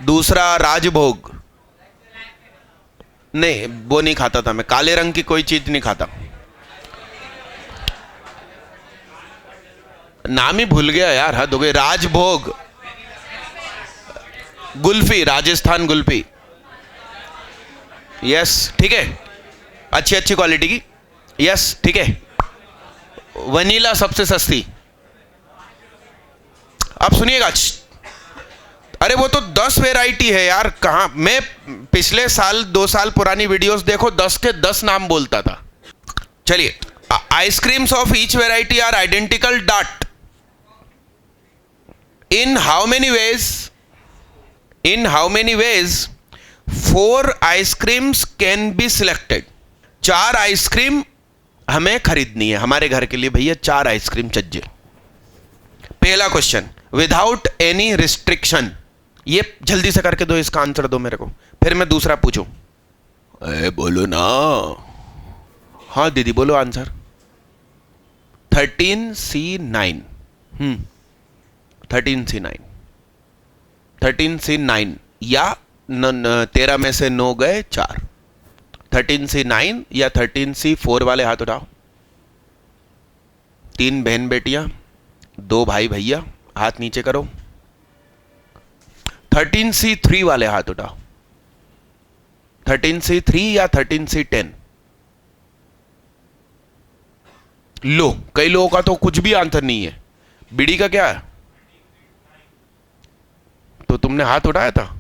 दूसरा राजभोग, नहीं वो नहीं खाता था मैं, काले रंग की कोई चीज नहीं खाता, नाम ही भूल गया यार, हद हो गई। राजभोग, गुल्फी, राजस्थान गुल्फी, यस ठीक है, अच्छी अच्छी क्वालिटी की, यस ठीक है। वनीला सबसे सस्ती। अब सुनिएगा, अरे वो तो 10 वैरायटी है यार, कहां मैं पिछले साल 2 साल पुरानी वीडियोस देखो, 10 के 10 नाम बोलता था। चलिए, ice creams of each variety are identical dot in how many ways 4 ice creams can be selected. 4 ice cream हमें खरीदनी है हमारे घर के लिए, भैया 4 आइसक्रीम चाहिए। पहला क्वेश्चन, विदाउट एनी रिस्ट्रिक्शन। ये जल्दी से करके दो, इसका आंसर दो मेरे को, फिर मैं दूसरा पूछूं। बोलो ना। हाँ दीदी बोलो आंसर। 13C9। 13C9, 13C9 या 13 में से 9 गए 4। 13C9 या 13C4 वाले हाथ उठाओ। 3 बहन बेटियां, 2 भाई भैया, हाथ नीचे करो। 13C3 वाले हाथ उठाओ। 13C3 या 13C10। लो, कई लोगों का तो कुछ भी आंसर नहीं है। बीड़ी का क्या है? तो तुमने हाथ उठाया था।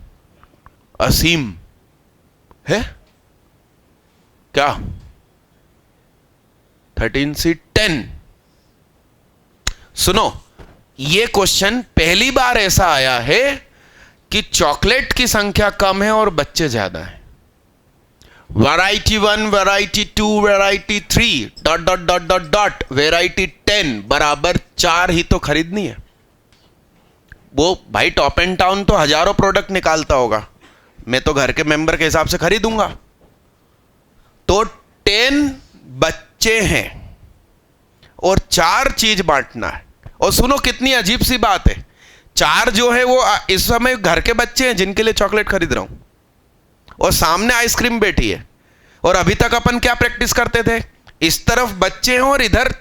असीम है क्या? 13C10। सुनो, ये क्वेश्चन पहली बार ऐसा आया है कि चॉकलेट की संख्या कम है और बच्चे ज्यादा हैं। Variety 1, variety 2, variety 3 dot dot dot dot dot variety 10 बराबर 4 ही तो खरीदनी है। वो भाई टॉप एंड टाउन तो हजारों प्रोडक्ट निकालता होगा, मैं तो घर के मेंबर के हिसाब से खरीदूंगा। तो 10 बच्चे हैं और 4 चीज बांटना है। और सुनो कितनी अजीब सी बात है, 4 जो है वो इस समय घर के बच्चे हैं जिनके लिए चॉकलेट खरीद रहा हूं, और सामने आइसक्रीम बैठी है। और अभी तक अपन क्या प्रैक्टिस करते थे, इस तरफ बच्चे हैं और इधर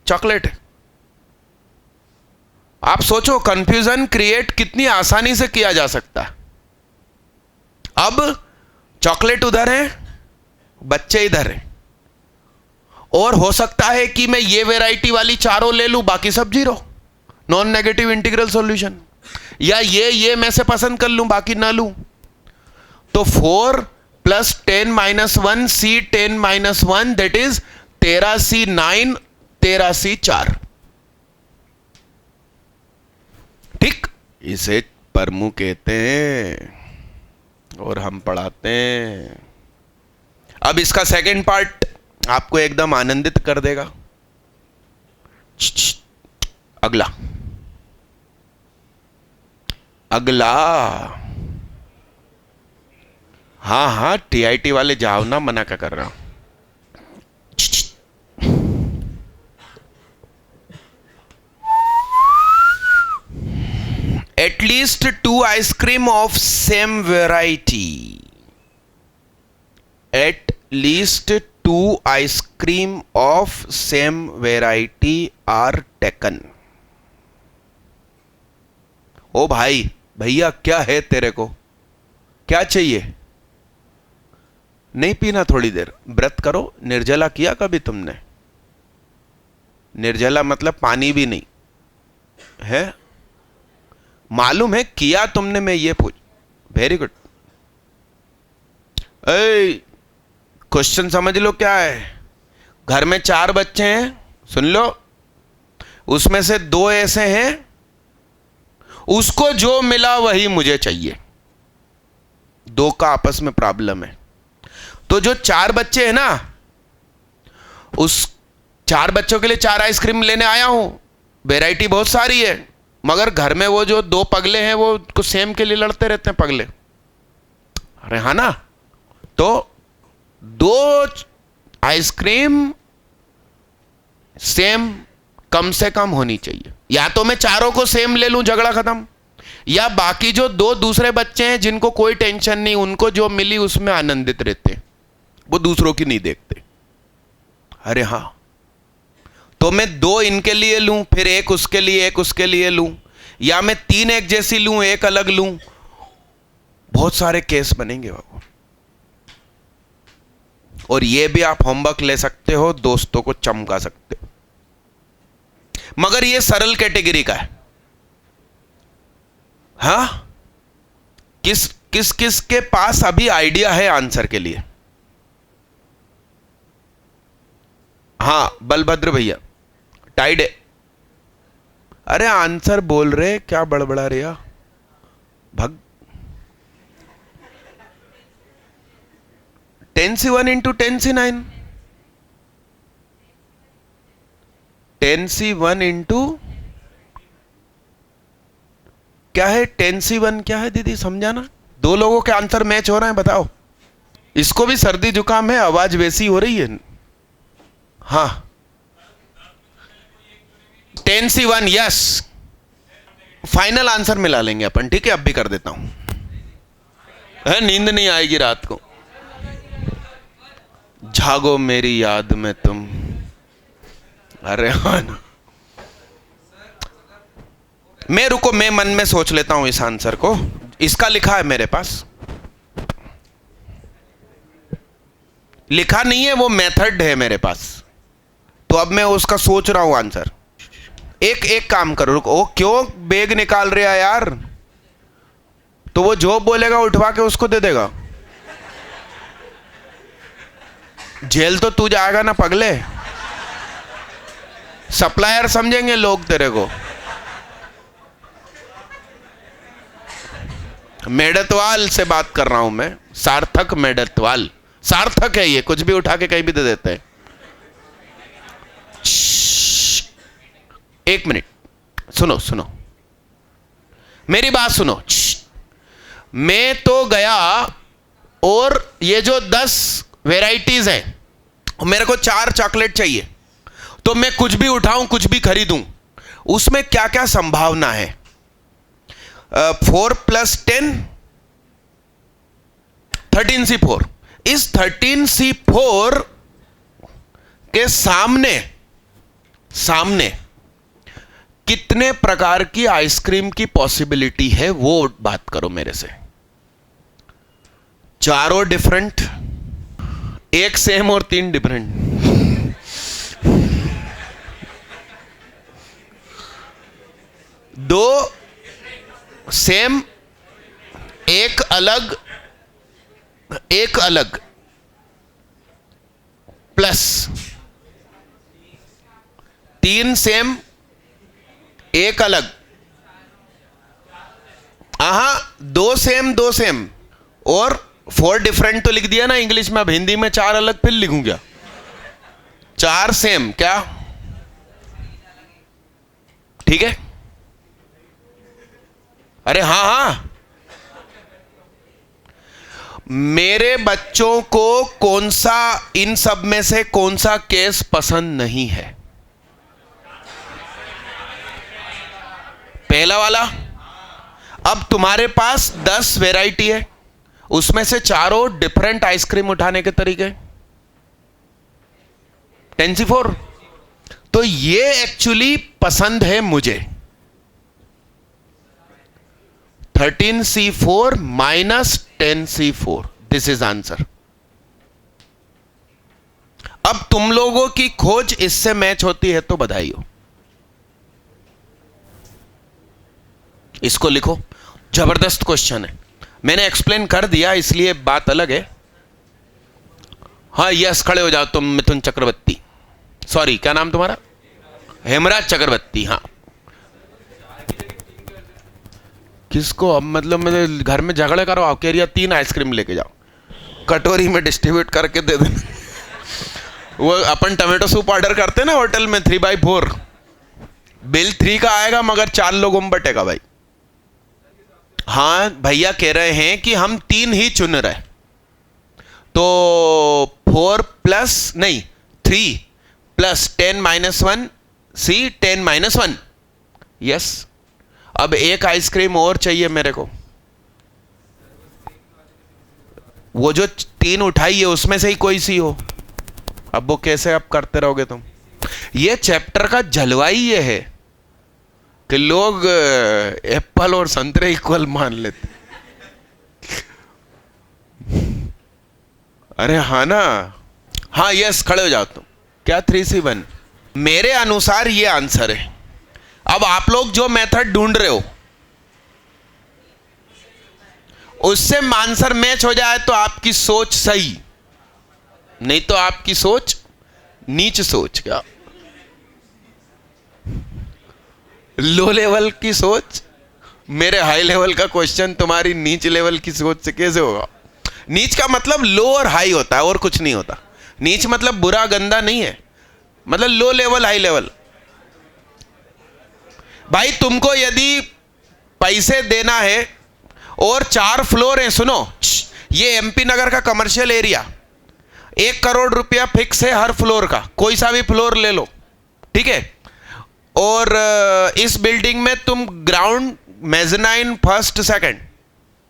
चॉकलेट है। आप सोचो कंफ्यूजन क्रिएट कितनी आसानी से किया जा सकता है। अब चॉकलेट उधर है, बच्चे इधर हैं, और हो सकता है कि मैं ये वैरायटी वाली चारों ले लूं, बाकी सब zero, non negative integral solution. या ये मैं से पसंद कर लूं, बाकी ना लूं। तो 4 + 10 - 1 C 10 - 1 that is 13C 9 13C 4। ठीक, इसे परमु कहते हैं और हम पढ़ाते हैं। अब इसका सेकंड पार्ट आपको एकदम आनंदित कर देगा। अगला हाँ TIT वाले जाओ ना, मना क्या कर रहा हूं। At least 2 ice cream of same variety. At least 2 ice cream of same variety are taken. ओ भाई भैया क्या है तेरे को, क्या चाहिए? नहीं पीना थोड़ी देर, व्रत करो। निर्जला किया कभी तुमने? निर्जला मतलब पानी भी नहीं है, मालूम है किया तुमने? मैं ये पूछ, वेरी गुड। क्वेश्चन समझ लो क्या है। घर में 4 बच्चे हैं, सुन लो, उसमें से 2 ऐसे हैं उसको जो मिला वही मुझे चाहिए, 2 का आपस में प्रॉब्लम है। तो जो 4 बच्चे हैं ना, उस 4 बच्चों के लिए 4 आइसक्रीम लेने आया हूं, वैरायटी बहुत सारी है, मगर घर में वो जो 2 पगले हैं वो कुछ सेम के लिए लड़ते रहते हैं पगले। अरे हाँ ना, तो 2 आइसक्रीम सेम कम से कम होनी चाहिए। या तो मैं चारों को सेम ले लूं, झगड़ा खत्म, या बाकी जो 2 दूसरे बच्चे हैं जिनको कोई टेंशन नहीं, उनको जो मिली उसमें आनंदित रहते, वो दूसरों की नहीं देखते। अरे हाँ, तो मैं 2 इनके लिए लूं, फिर 1 उसके लिए, 1 उसके लिए लूं, या मैं 3 एक जैसी लूं, 1 अलग लूं, बहुत सारे केस बनेंगे बाबू। और ये भी आप होमवर्क ले सकते हो, दोस्तों को चमका सकते हो, मगर ये सरल कैटेगरी का है। हाँ, किस के पास अभी आइडिया है आंसर के लिए? हाँ बलभद्र भैया, टाइड है। अरे आंसर बोल रहे, क्या बड़बड़ा रहे भग। 10C1 × 10C9, 10C1 × क्या है? 10C1 क्या है दीदी, समझाना। 2 लोगों के आंसर मैच हो रहे हैं, बताओ। इसको भी सर्दी जुकाम है, आवाज वैसी हो रही है। हाँ 10C1, यस, फाइनल आंसर मिला लेंगे अपन। ठीक है, अब भी कर देता हूं, नींद नहीं आएगी रात को। जागो मेरी याद में तुम। अरे हाँ ना, मैं रुको, मैं मन में सोच लेता हूं इस आंसर को। इसका लिखा है मेरे पास, लिखा नहीं है, वो मेथड है मेरे पास, तो अब मैं उसका सोच रहा हूं आंसर। एक काम करो, रुको। ओ क्यों बैग निकाल रहा है यार? तो वो जो बोलेगा उठवा के उसको दे देगा। जेल तो तू जाएगा ना पगले, सप्लायर समझेंगे लोग तेरे को। मेडतवाल से बात कर रहा हूं मैं, सार्थक मेडतवाल। सार्थक है ये, कुछ भी उठा के कहीं भी दे देते हैं। 1 मिनट सुनो, सुनो मेरी बात सुनो। मैं तो गया और ये जो 10 वेराइटीज हैं, मेरे को 4 चॉकलेट चाहिए, तो मैं कुछ भी उठाऊं कुछ भी खरीदूं, उसमें क्या क्या संभावना है? 4 + 10 13C4। इस 13C4 के सामने कितने प्रकार की आइसक्रीम की पॉसिबिलिटी है, वो बात करो मेरे से। चारों डिफरेंट, एक सेम और 3 डिफरेंट। दो सेम, एक अलग, एक अलग, प्लस 3 सेम, एक अलग। 2 सेम 2 सेम और 4 डिफरेंट तो लिख दिया ना इंग्लिश में, अब हिंदी में 4 अलग फिर लिखूं क्या? 4 सेम क्या? ठीक है? अरे हाँ, मेरे बच्चों को कौन सा, इन सब में से कौन सा केस पसंद नहीं है? पहला वाला। अब तुम्हारे पास 10 वैरायटी है, उसमें से चारों डिफरेंट आइसक्रीम उठाने के तरीके, 10C4। तो ये एक्चुअली पसंद है मुझे। 13C4 - 10C4, this is answer. अब तुम लोगों की खोज इससे मैच होती है तो बधाई हो। इसको लिखो, जबरदस्त क्वेश्चन है। मैंने एक्सप्लेन कर दिया इसलिए बात अलग है। हाँ यस, खड़े हो जाओ तुम। मिथुन चक्रवर्ती, सॉरी क्या नाम तुम्हारा? हेमराज चक्रवर्ती। हाँ, किसको? अब मतलब मेरे घर में झगड़े करो, आओ कह रही 3 आइसक्रीम लेके जाओ, कटोरी में डिस्ट्रीब्यूट करके दे दे। वो अपन टमाटो सूप ऑर्डर करते ना होटल में, 3/4, बिल 3 का आएगा मगर 4 लोगों में बटेगा भाई। हाँ भैया कह रहे हैं कि हम 3 ही चुन रहे, तो 4 + नहीं 3 + 10 - 1 C 10 - 1। यस, अब एक आइसक्रीम और चाहिए मेरे को। वो जो 3 उठाई है उसमें से ही कोई सी हो। अब वो कैसे आप करते रहोगे तुम? ये चैप्टर का जलवा ही ये है कि लोग एप्पल और संतरे इक्वल मान लेते। अरे हाँ ना, हाँ यस, खड़े हो जाओ तुम। क्या 3C1? मेरे अनुसार ये आंसर है। अब आप लोग जो मेथड ढूंढ रहे हो उससे आंसर मैच हो जाए तो आपकी सोच सही, नहीं तो आपकी सोच नीच सोच। क्या लो लेवल की सोच मेरे हाई लेवल का क्वेश्चन तुम्हारी नीच लेवल की सोच से कैसे होगा? नीच का मतलब लो और हाई होता है और कुछ नहीं होता। नीच मतलब बुरा गंदा नहीं है, मतलब लो लेवल हाई लेवल। भाई तुमको यदि पैसे देना है और 4 फ्लोर है, सुनो, ये MP नगर का कमर्शियल एरिया, 1 करोड़ रुपया फिक्स है हर फ्लोर का, कोई सा भी फ्लोर ले लो, ठीक है? और इस बिल्डिंग में तुम ग्राउंड, मेज़नाइन, फर्स्ट, सेकंड,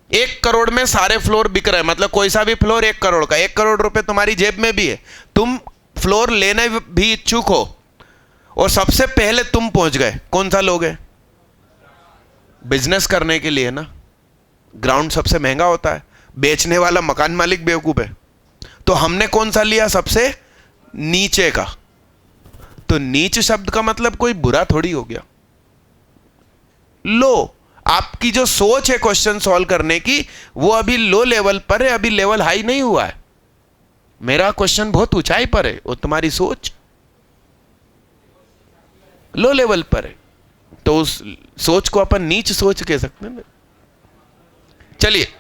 1 करोड़ में सारे फ्लोर बिक रहे हैं, मतलब कोई सा भी फ्लोर 1 करोड़ का। 1 करोड़ रुपए तुम्हारी जेब में भी है, तुम फ्लोर लेने भी इच्छुक हो और सबसे पहले तुम पहुंच गए, कौन सा लोगे? बिजनेस करने के लिए ना, ग्राउंड सबसे महंगा होता है, बेचने वाला मकान मालिक बेवकूफ है। तो हमने कौन सा लिया? सबसे नीचे का। तो नीच शब्द का मतलब कोई बुरा थोड़ी हो गया। लो, आपकी जो सोच है क्वेश्चन सॉल्व करने की वो अभी लो लेवल पर है, अभी लेवल हाई नहीं हुआ है। मेरा क्वेश्चन बहुत ऊंचाई पर है और तुम्हारी सोच लो लेवल पर है, तो उस सोच को अपन नीच सोच कह सकते हैं। चलिए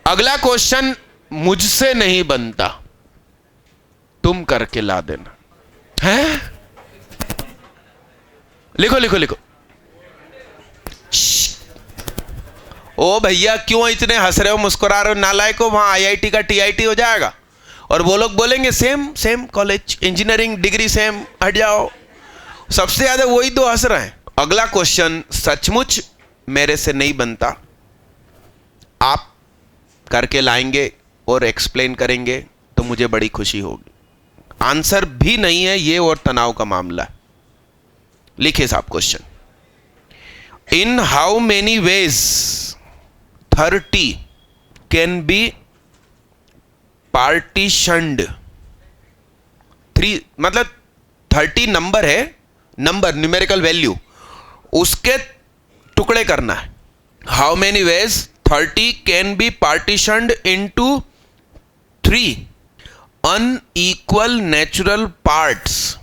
अगला क्वेश्चन मुझसे नहीं बनता, तुम करके ला देना है। लिखो लिखो लिखो। ओ भैया क्यों इतने हंस रहे हो, मुस्कुरा रहे हो? नालायक हो, वहां IIT का TIT हो जाएगा। और वो लोग बोलेंगे same same college, engineering degree same, हट जाओ। सबसे ज्यादा वही दो हंस रहे हैं। अगला क्वेश्चन सचमुच मेरे से नहीं बनता, आप करके लाएंगे और एक्सप्लेन करेंगे तो मुझे बड़ी खुशी होगी। आंसर भी नहीं है ये, और तनाव का मामला है। लिखिए साहब question, in how many ways 30 can be partitioned. 3 मतलब 30 नंबर है, नंबर न्यूमेरिकल वैल्यू, उसके टुकड़े करना है। How many ways 30 can be partitioned into 3 unequal natural parts.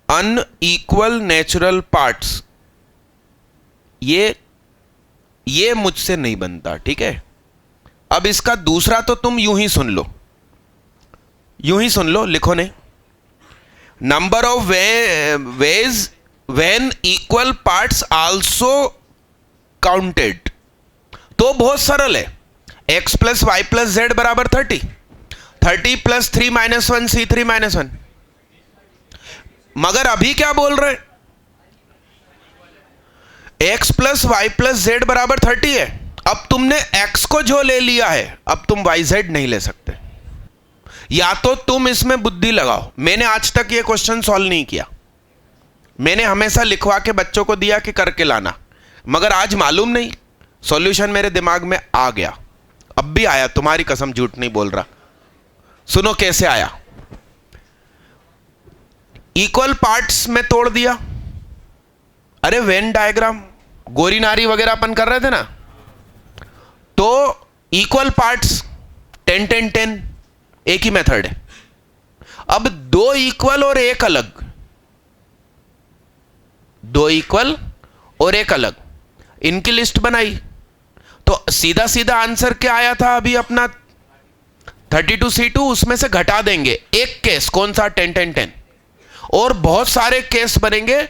Unequal natural parts, ये मुझसे नहीं बनता, ठीक है। अब इसका दूसरा तो तुम यूं ही सुन लो, यूं ही सुन लो, लिखो ने, number of ways when equal parts also counted. तो बहुत सरल है, x plus Y plus z बराबर 30, 30 प्लस 3 माइनस 1 C3 माइनस 1। मगर अभी क्या बोल रहे हैं, x plus Y plus z बराबर 30 है। अब तुमने x को जो ले लिया है, अब तुम वाई जेड नहीं ले सकते। या तो तुम इसमें बुद्धि लगाओ। मैंने आज तक ये क्वेश्चन सॉल्व नहीं किया, मैंने हमेशा लिखवा के बच्चों को दिया कि करके लाना, मगर आज मालूम नहीं सॉल्यूशन मेरे दिमाग में आ गया। अब भी आया, तुम्हारी कसम झूठ नहीं बोल रहा। सुनो कैसे आया। इक्वल पार्ट्स में तोड़ दिया। अरे वेन डायग्राम, गोरी नारी वगैरह अपन कर रहे थे ना, तो इक्वल पार्ट्स 10 10 10 एक ही मेथड है। अब 2 इक्वल और एक अलग, 2 इक्वल और एक अलग, इनकी लिस्ट बनाई तो सीधा सीधा आंसर क्या आया था अभी अपना 32C2, उसमें से घटा देंगे एक केस, कौन सा 10 10 10, और बहुत सारे केस बनेंगे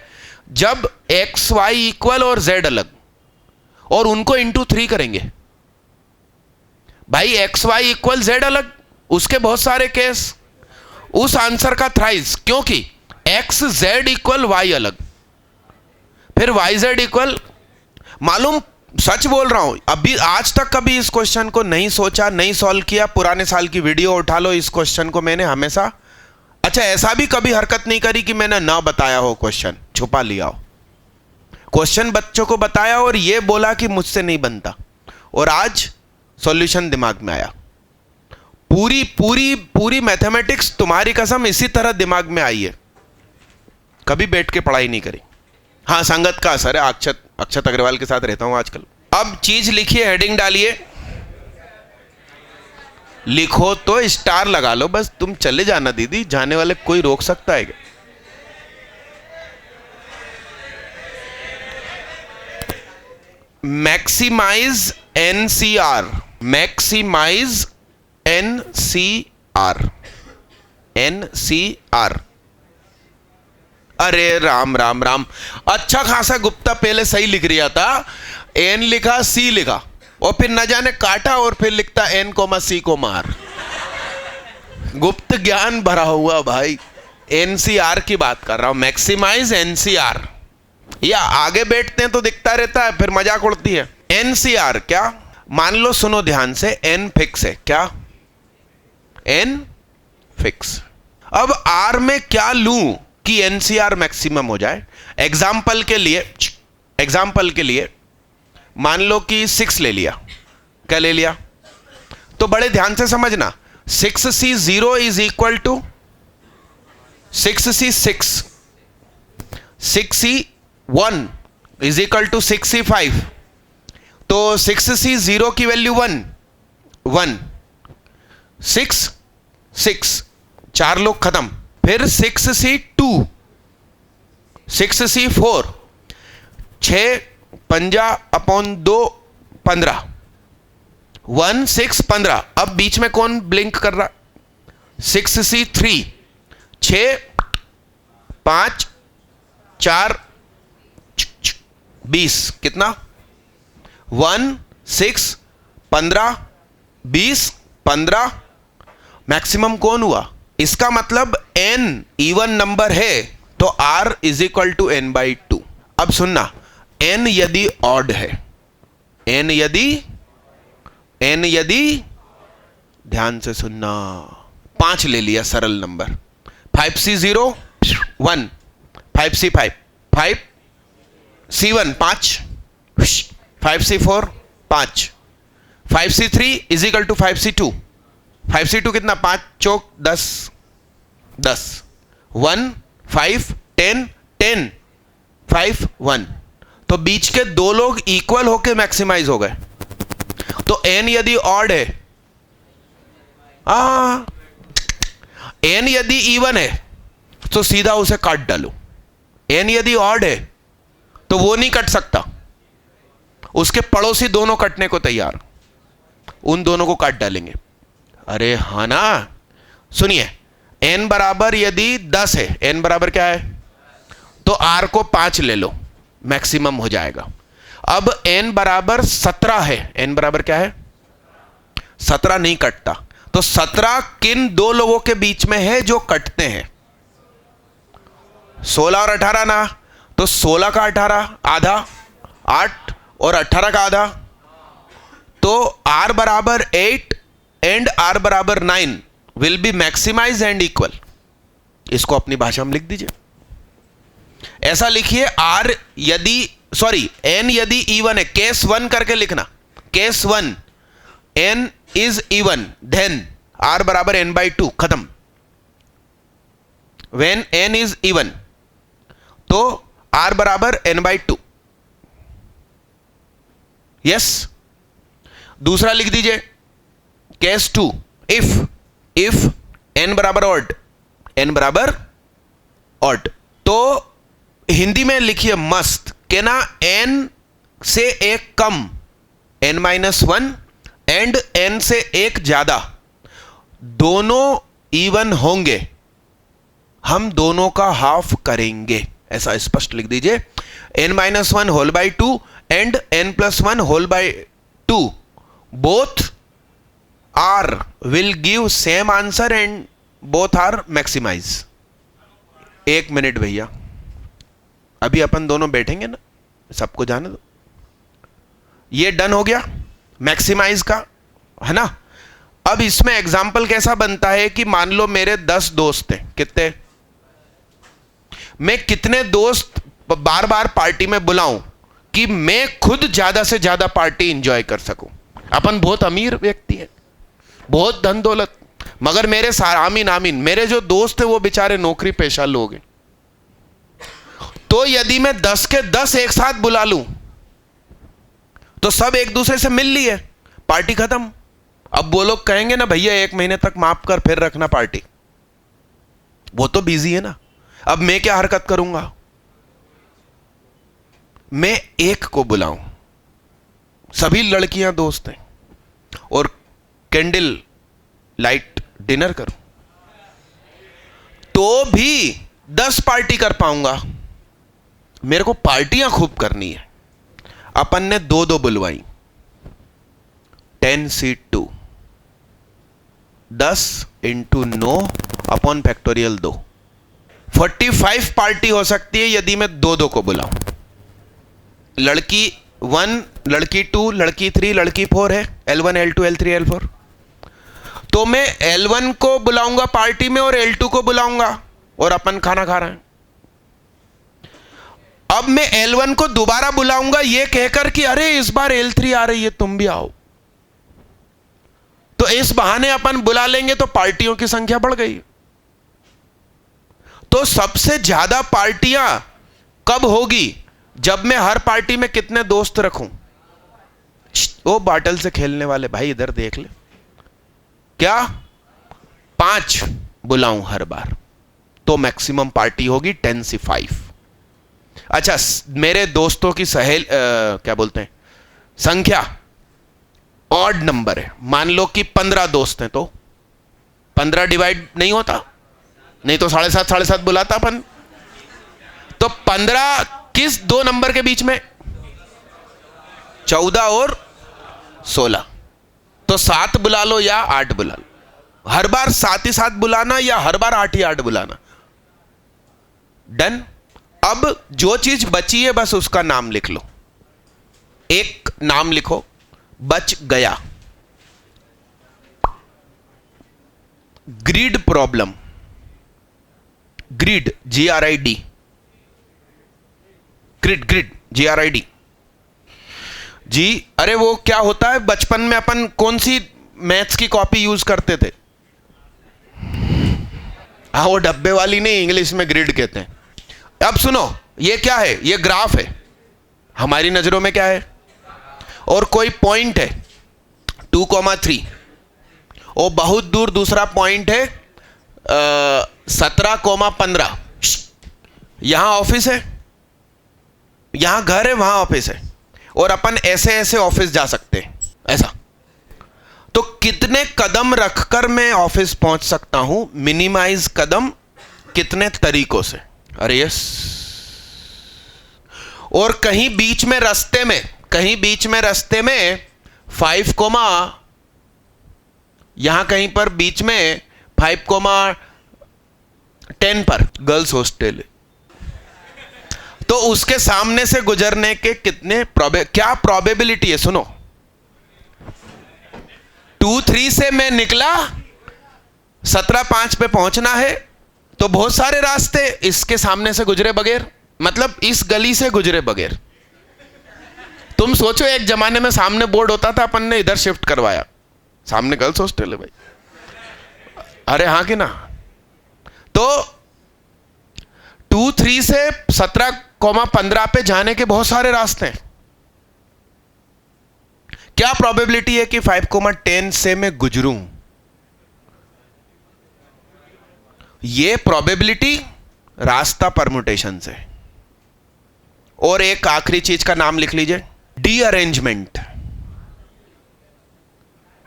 जब x y इक्वल और z अलग, और उनको इंटू 3 करेंगे। भाई x y इक्वल z अलग, उसके बहुत सारे केस, उस आंसर का थ्राइस, क्योंकि x z इक्वल y अलग, फिर y z इक्वल, मालूम सच बोल रहा हूं, अभी आज तक कभी इस क्वेश्चन को नहीं सोचा, नहीं सॉल्व किया। पुराने साल की वीडियो उठा लो, इस क्वेश्चन को मैंने हमेशा, अच्छा ऐसा भी कभी हरकत नहीं करी कि मैंने ना बताया हो, क्वेश्चन छुपा लिया हो। क्वेश्चन बच्चों को बताया और ये बोला कि मुझसे नहीं बनता, और आज सॉल्यूशन दिमाग में आया। पूरी पूरी पूरी मैथमेटिक्स तुम्हारी कसम इसी तरह दिमाग में आई है, कभी बैठ के पढ़ाई नहीं करी। हाँ, संगत का असर है, अक्षत अग्रवाल के साथ रहता हूं आजकल। अब चीज लिखिए, हेडिंग डालिए, लिखो तो स्टार लगा लो, बस तुम चले जाना दीदी, जाने वाले कोई रोक सकता है क्या? Maximise NCR, maximise NCR, NCR। अरे राम राम राम, अच्छा खासा गुप्ता पहले सही लिख रहा था, N लिखा C लिखा, और फिर न जाने काटा और फिर लिखता N C R। गुप्त ज्ञान भरा हुआ भाई। NCR की बात कर रहा हूं, मैक्सिमाइज NCR। या आगे बैठते हैं तो दिखता रहता है, फिर मजाक उड़ती है। NCR क्या, मान लो, सुनो ध्यान से, N फिक्स है, क्या N फिक्स। अब R में क्या लूं कि NCR मैक्सिमम हो जाए? एग्जाम्पल के लिए मान लो कि 6 ले लिया, क्या ले लिया, तो बड़े ध्यान से समझना, 6C0 is equal to 6C6, 6C1 is equal to 6C5, तो 6C0 की वैल्यू 1 1, 6 6, 4 लोग खत्म, फिर 6C2, 6C4, 6 50/2 15, 1 6 15। अब बीच में कौन ब्लिंक कर रहा? 6C3, 6 5 4 20, कितना? 1 6 15 20 15, मैक्सिमम कौन हुआ? इसका मतलब n इवन नंबर है तो r is equal to n by 2। अब सुनना, n यदि ऑड है, n यदि ध्यान से सुनना, 5 ले लिया सरल number, 5C0 1, 5C5 5C1 5, 5C4 5, 5C3 is equal to 5C2, 5C2 कितना? 5 चौक 10 10, 1 5 10 10 5 1, तो बीच के दो लोग इक्वल होके मैक्सिमाइज हो गए। तो n यदि ऑड है, n यदि इवन है तो सीधा उसे काट डालो। n यदि ऑड है तो वो नहीं कट सकता, उसके पड़ोसी दोनों कटने को तैयार, उन दोनों को काट डालेंगे। अरे हाँ ना, सुनिए, n बराबर यदि 10 है, n बराबर क्या है? तो r को 5 ले लो, मैक्सिमम हो जाएगा। अब n बराबर 17 है, n बराबर क्या है? 17 नहीं कटता, तो 17 किन दो लोगों के बीच में है जो कटते हैं? 16 और 18 ना, तो 16 का 18 आधा 8 और 18 का आधा, तो r बराबर 8 एंड r बराबर 9 will be maximise and equal. इसको अपनी भाषा में लिख दीजिए, ऐसा लिखिए, r यदि n यदि इवन है, केस 1 करके लिखना, case 1 n is even then r बराबर n बाई 2, खत्म। व्हेन n इज इवन तो r बराबर n बाई 2। यस, दूसरा लिख दीजिए, केस 2 इफ n बराबर ऑड, n बराबर ऑड, तो हिंदी में लिखिए मस्त के ना, n से एक कम n-1 एंड n से एक ज्यादा दोनों इवन होंगे, हम दोनों का हाफ करेंगे, ऐसा स्पष्ट लिख दीजिए। n-1 whole by 2 and n+1 whole by 2 both are will give same answer and both are maximise. 1 minute भैया, अभी अपन दोनों बैठेंगे ना, सबको जाने दो। ये डन हो गया मैक्सिमाइज का, है ना। अब इसमें एग्जाम्पल कैसा बनता है कि मान लो मेरे 10 दोस्त हैं, कितने? मैं कितने दोस्त बार बार पार्टी में बुलाऊं कि मैं खुद ज्यादा से ज्यादा पार्टी एंजॉय कर सकूं। अपन बहुत अमीर व्यक्ति हैं, बहुत धन दौलत, मगर मेरे आमीन आमीन, मेरे जो दोस्त हैं वो बेचारे नौकरी पेशा लोग हैं। तो यदि मैं 10 के 10 एक साथ बुला लूं तो सब एक दूसरे से मिल लिए, पार्टी खत्म। अब वो लोग कहेंगे ना, भैया 1 महीने तक माफ कर, फिर रखना पार्टी। वो तो बिजी है ना। अब मैं क्या हरकत करूंगा? मैं एक को बुलाऊं, सभी लड़कियां दोस्त हैं, और कैंडल लाइट डिनर करूं, तो भी 10 पार्टी कर पाऊंगा। मेरे को पार्टियां खूब करनी है। अपन ने 2-2 बुलवाई, 10C2, 10 into 9 upon factorial 2, 45 party हो सकती है यदि मैं 2-2 को बुलाऊं। लड़की 1, लड़की 2, लड़की 3, लड़की 4 है, L1 L2 L3 L4। तो मैं L1 को बुलाऊंगा पार्टी में और L2 को बुलाऊंगा, और अपन खाना खा रहे हैं। अब मैं L1 को दोबारा बुलाऊंगा ये कहकर कि अरे इस बार L3 आ रही है, तुम भी आओ। तो इस बहाने अपन बुला लेंगे तो पार्टियों की संख्या बढ़ गई। तो सबसे ज्यादा पार्टियां कब होगी? जब मैं हर पार्टी में कितने दोस्त रखूं। वो बाटल से खेलने वाले भाई इधर देख ले, क्या 5 बुलाऊं हर बार, तो मैक्सिमम पार्टी होगी 10C5। अच्छा, मेरे दोस्तों की क्या बोलते हैं, संख्या ऑड नंबर है। मान लो कि 15 दोस्त हैं, तो 15 डिवाइड नहीं होता, नहीं तो 7.5 बुलाता अपन। तो 15 किस 2 नंबर के बीच में? 14 और 16। तो 7 बुला लो या 8 बुला लो, हर बार 7 ही 7 बुलाना या हर बार 8 ही 8 बुलाना? डन। अब जो चीज बची है बस उसका नाम लिख लो। एक नाम लिखो, बच गया। Grid problem. Grid, GRID, grid, grid, GRID जी। अरे वो क्या होता है, बचपन में अपन कौन सी मैथ्स की कॉपी यूज करते थे? हाँ, वो डब्बे वाली नहीं, इंग्लिश में ग्रिड कहते हैं। अब सुनो, ये क्या है? ये ग्राफ है, हमारी नजरों में क्या है? और कोई पॉइंट है 2,3, और बहुत दूर दूसरा पॉइंट है 17,15। यहां ऑफिस है, यहां घर है, वहां ऑफिस है, और अपन ऐसे ऐसे ऑफिस जा सकते हैं, ऐसा। तो कितने कदम रखकर मैं ऑफिस पहुंच सकता हूं? मिनिमाइज कदम कितने तरीकों से? अरे यस। और कहीं बीच में रास्ते में, 5, यहां कहीं पर बीच में 5,10 पर गर्ल्स हॉस्टल है, तो उसके सामने से गुजरने के कितने क्या प्रोबेबिलिटी है? सुनो, 2-3 से मैं निकला, 17-5 पे पहुंचना है, तो बहुत सारे रास्ते इसके सामने से गुजरे बगैर, मतलब इस गली से गुजरे बगैर। तुम सोचो, एक जमाने में सामने बोर्ड होता था, अपन ने इधर शिफ्ट करवाया, सामने गर्ल्स हॉस्टल है भाई। अरे हाँ कि ना? तो 2-3 से 17,15 पे जाने के बहुत सारे रास्ते हैं। क्या प्रोबेबिलिटी है कि 5,10 से मैं गुजरूं? ये प्रोबेबिलिटी रास्ता परम्यूटेशन से। और एक आखिरी चीज का नाम लिख लीजिए, डी अरेंजमेंट।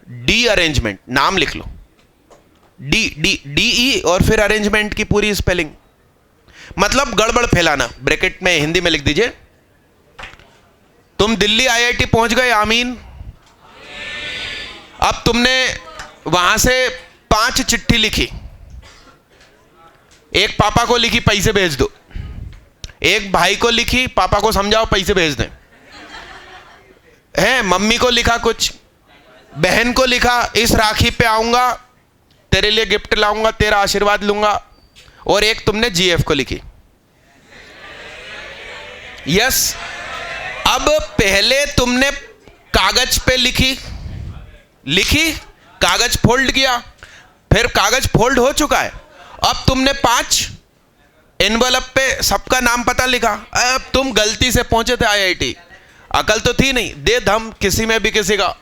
डी अरेंजमेंट नाम लिख लो, DE और फिर अरेंजमेंट की पूरी स्पेलिंग, मतलब गड़बड़ फैलाना। ब्रैकेट में हिंदी में लिख दीजिए। तुम दिल्ली IIT पहुंच गए, आमीन। अब तुमने वहां से 5 चिट्ठी लिखी, एक पापा को लिखी पैसे भेज दो, एक भाई को लिखी पापा को समझाओ पैसे भेज दें, है मम्मी को लिखा, कुछ बहन को लिखा इस राखी पे आऊंगा, तेरे लिए गिफ्ट लाऊंगा, तेरा आशीर्वाद लूंगा, और एक तुमने GF को लिखी। यस। अब पहले तुमने कागज पे लिखी, कागज फोल्ड किया, फिर कागज फोल्ड हो चुका है, अब तुमने 5 एनवलप पे सबका नाम पता लिखा। अब तुम गलती से पहुंचे थे IIT, अकल तो थी नहीं, दे धम किसी में भी किसी का।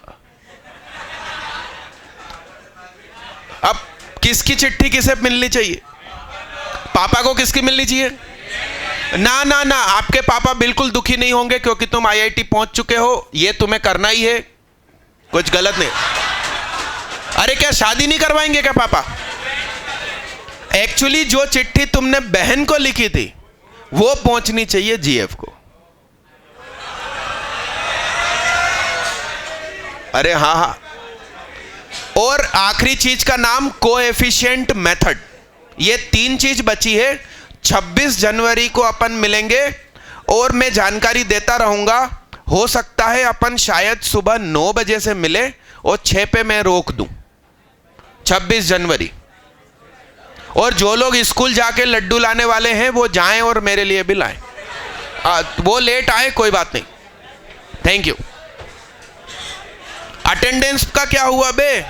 अब किसकी चिट्ठी किसे मिलनी चाहिए? पापा को किसकी मिलनी चाहिए? ना ना ना, आपके पापा बिल्कुल दुखी नहीं होंगे क्योंकि तुम IIT पहुंच चुके हो, ये तुम्हें करना ही है, कुछ गलत नहीं। अरे क्या शादी नहीं करवाएंगे क्या पापा? एक्चुअली जो चिट्ठी तुमने बहन को लिखी थी वो पहुंचनी चाहिए GF को। अरे हाँ हाँ। और आखिरी चीज का नाम कोएफिशिएंट मेथड। ये 3 चीज बची है। 26 जनवरी को अपन मिलेंगे और मैं जानकारी देता रहूंगा। हो सकता है अपन शायद सुबह 9 बजे से मिले और 6 पे मैं रोक दूं। 26 जनवरी। और जो लोग स्कूल जाके लड्डू लाने वाले हैं वो जाएं और मेरे लिए भी लाएं। वो लेट आए कोई बात नहीं। Thank you. अटेंडेंस का क्या हुआ बे?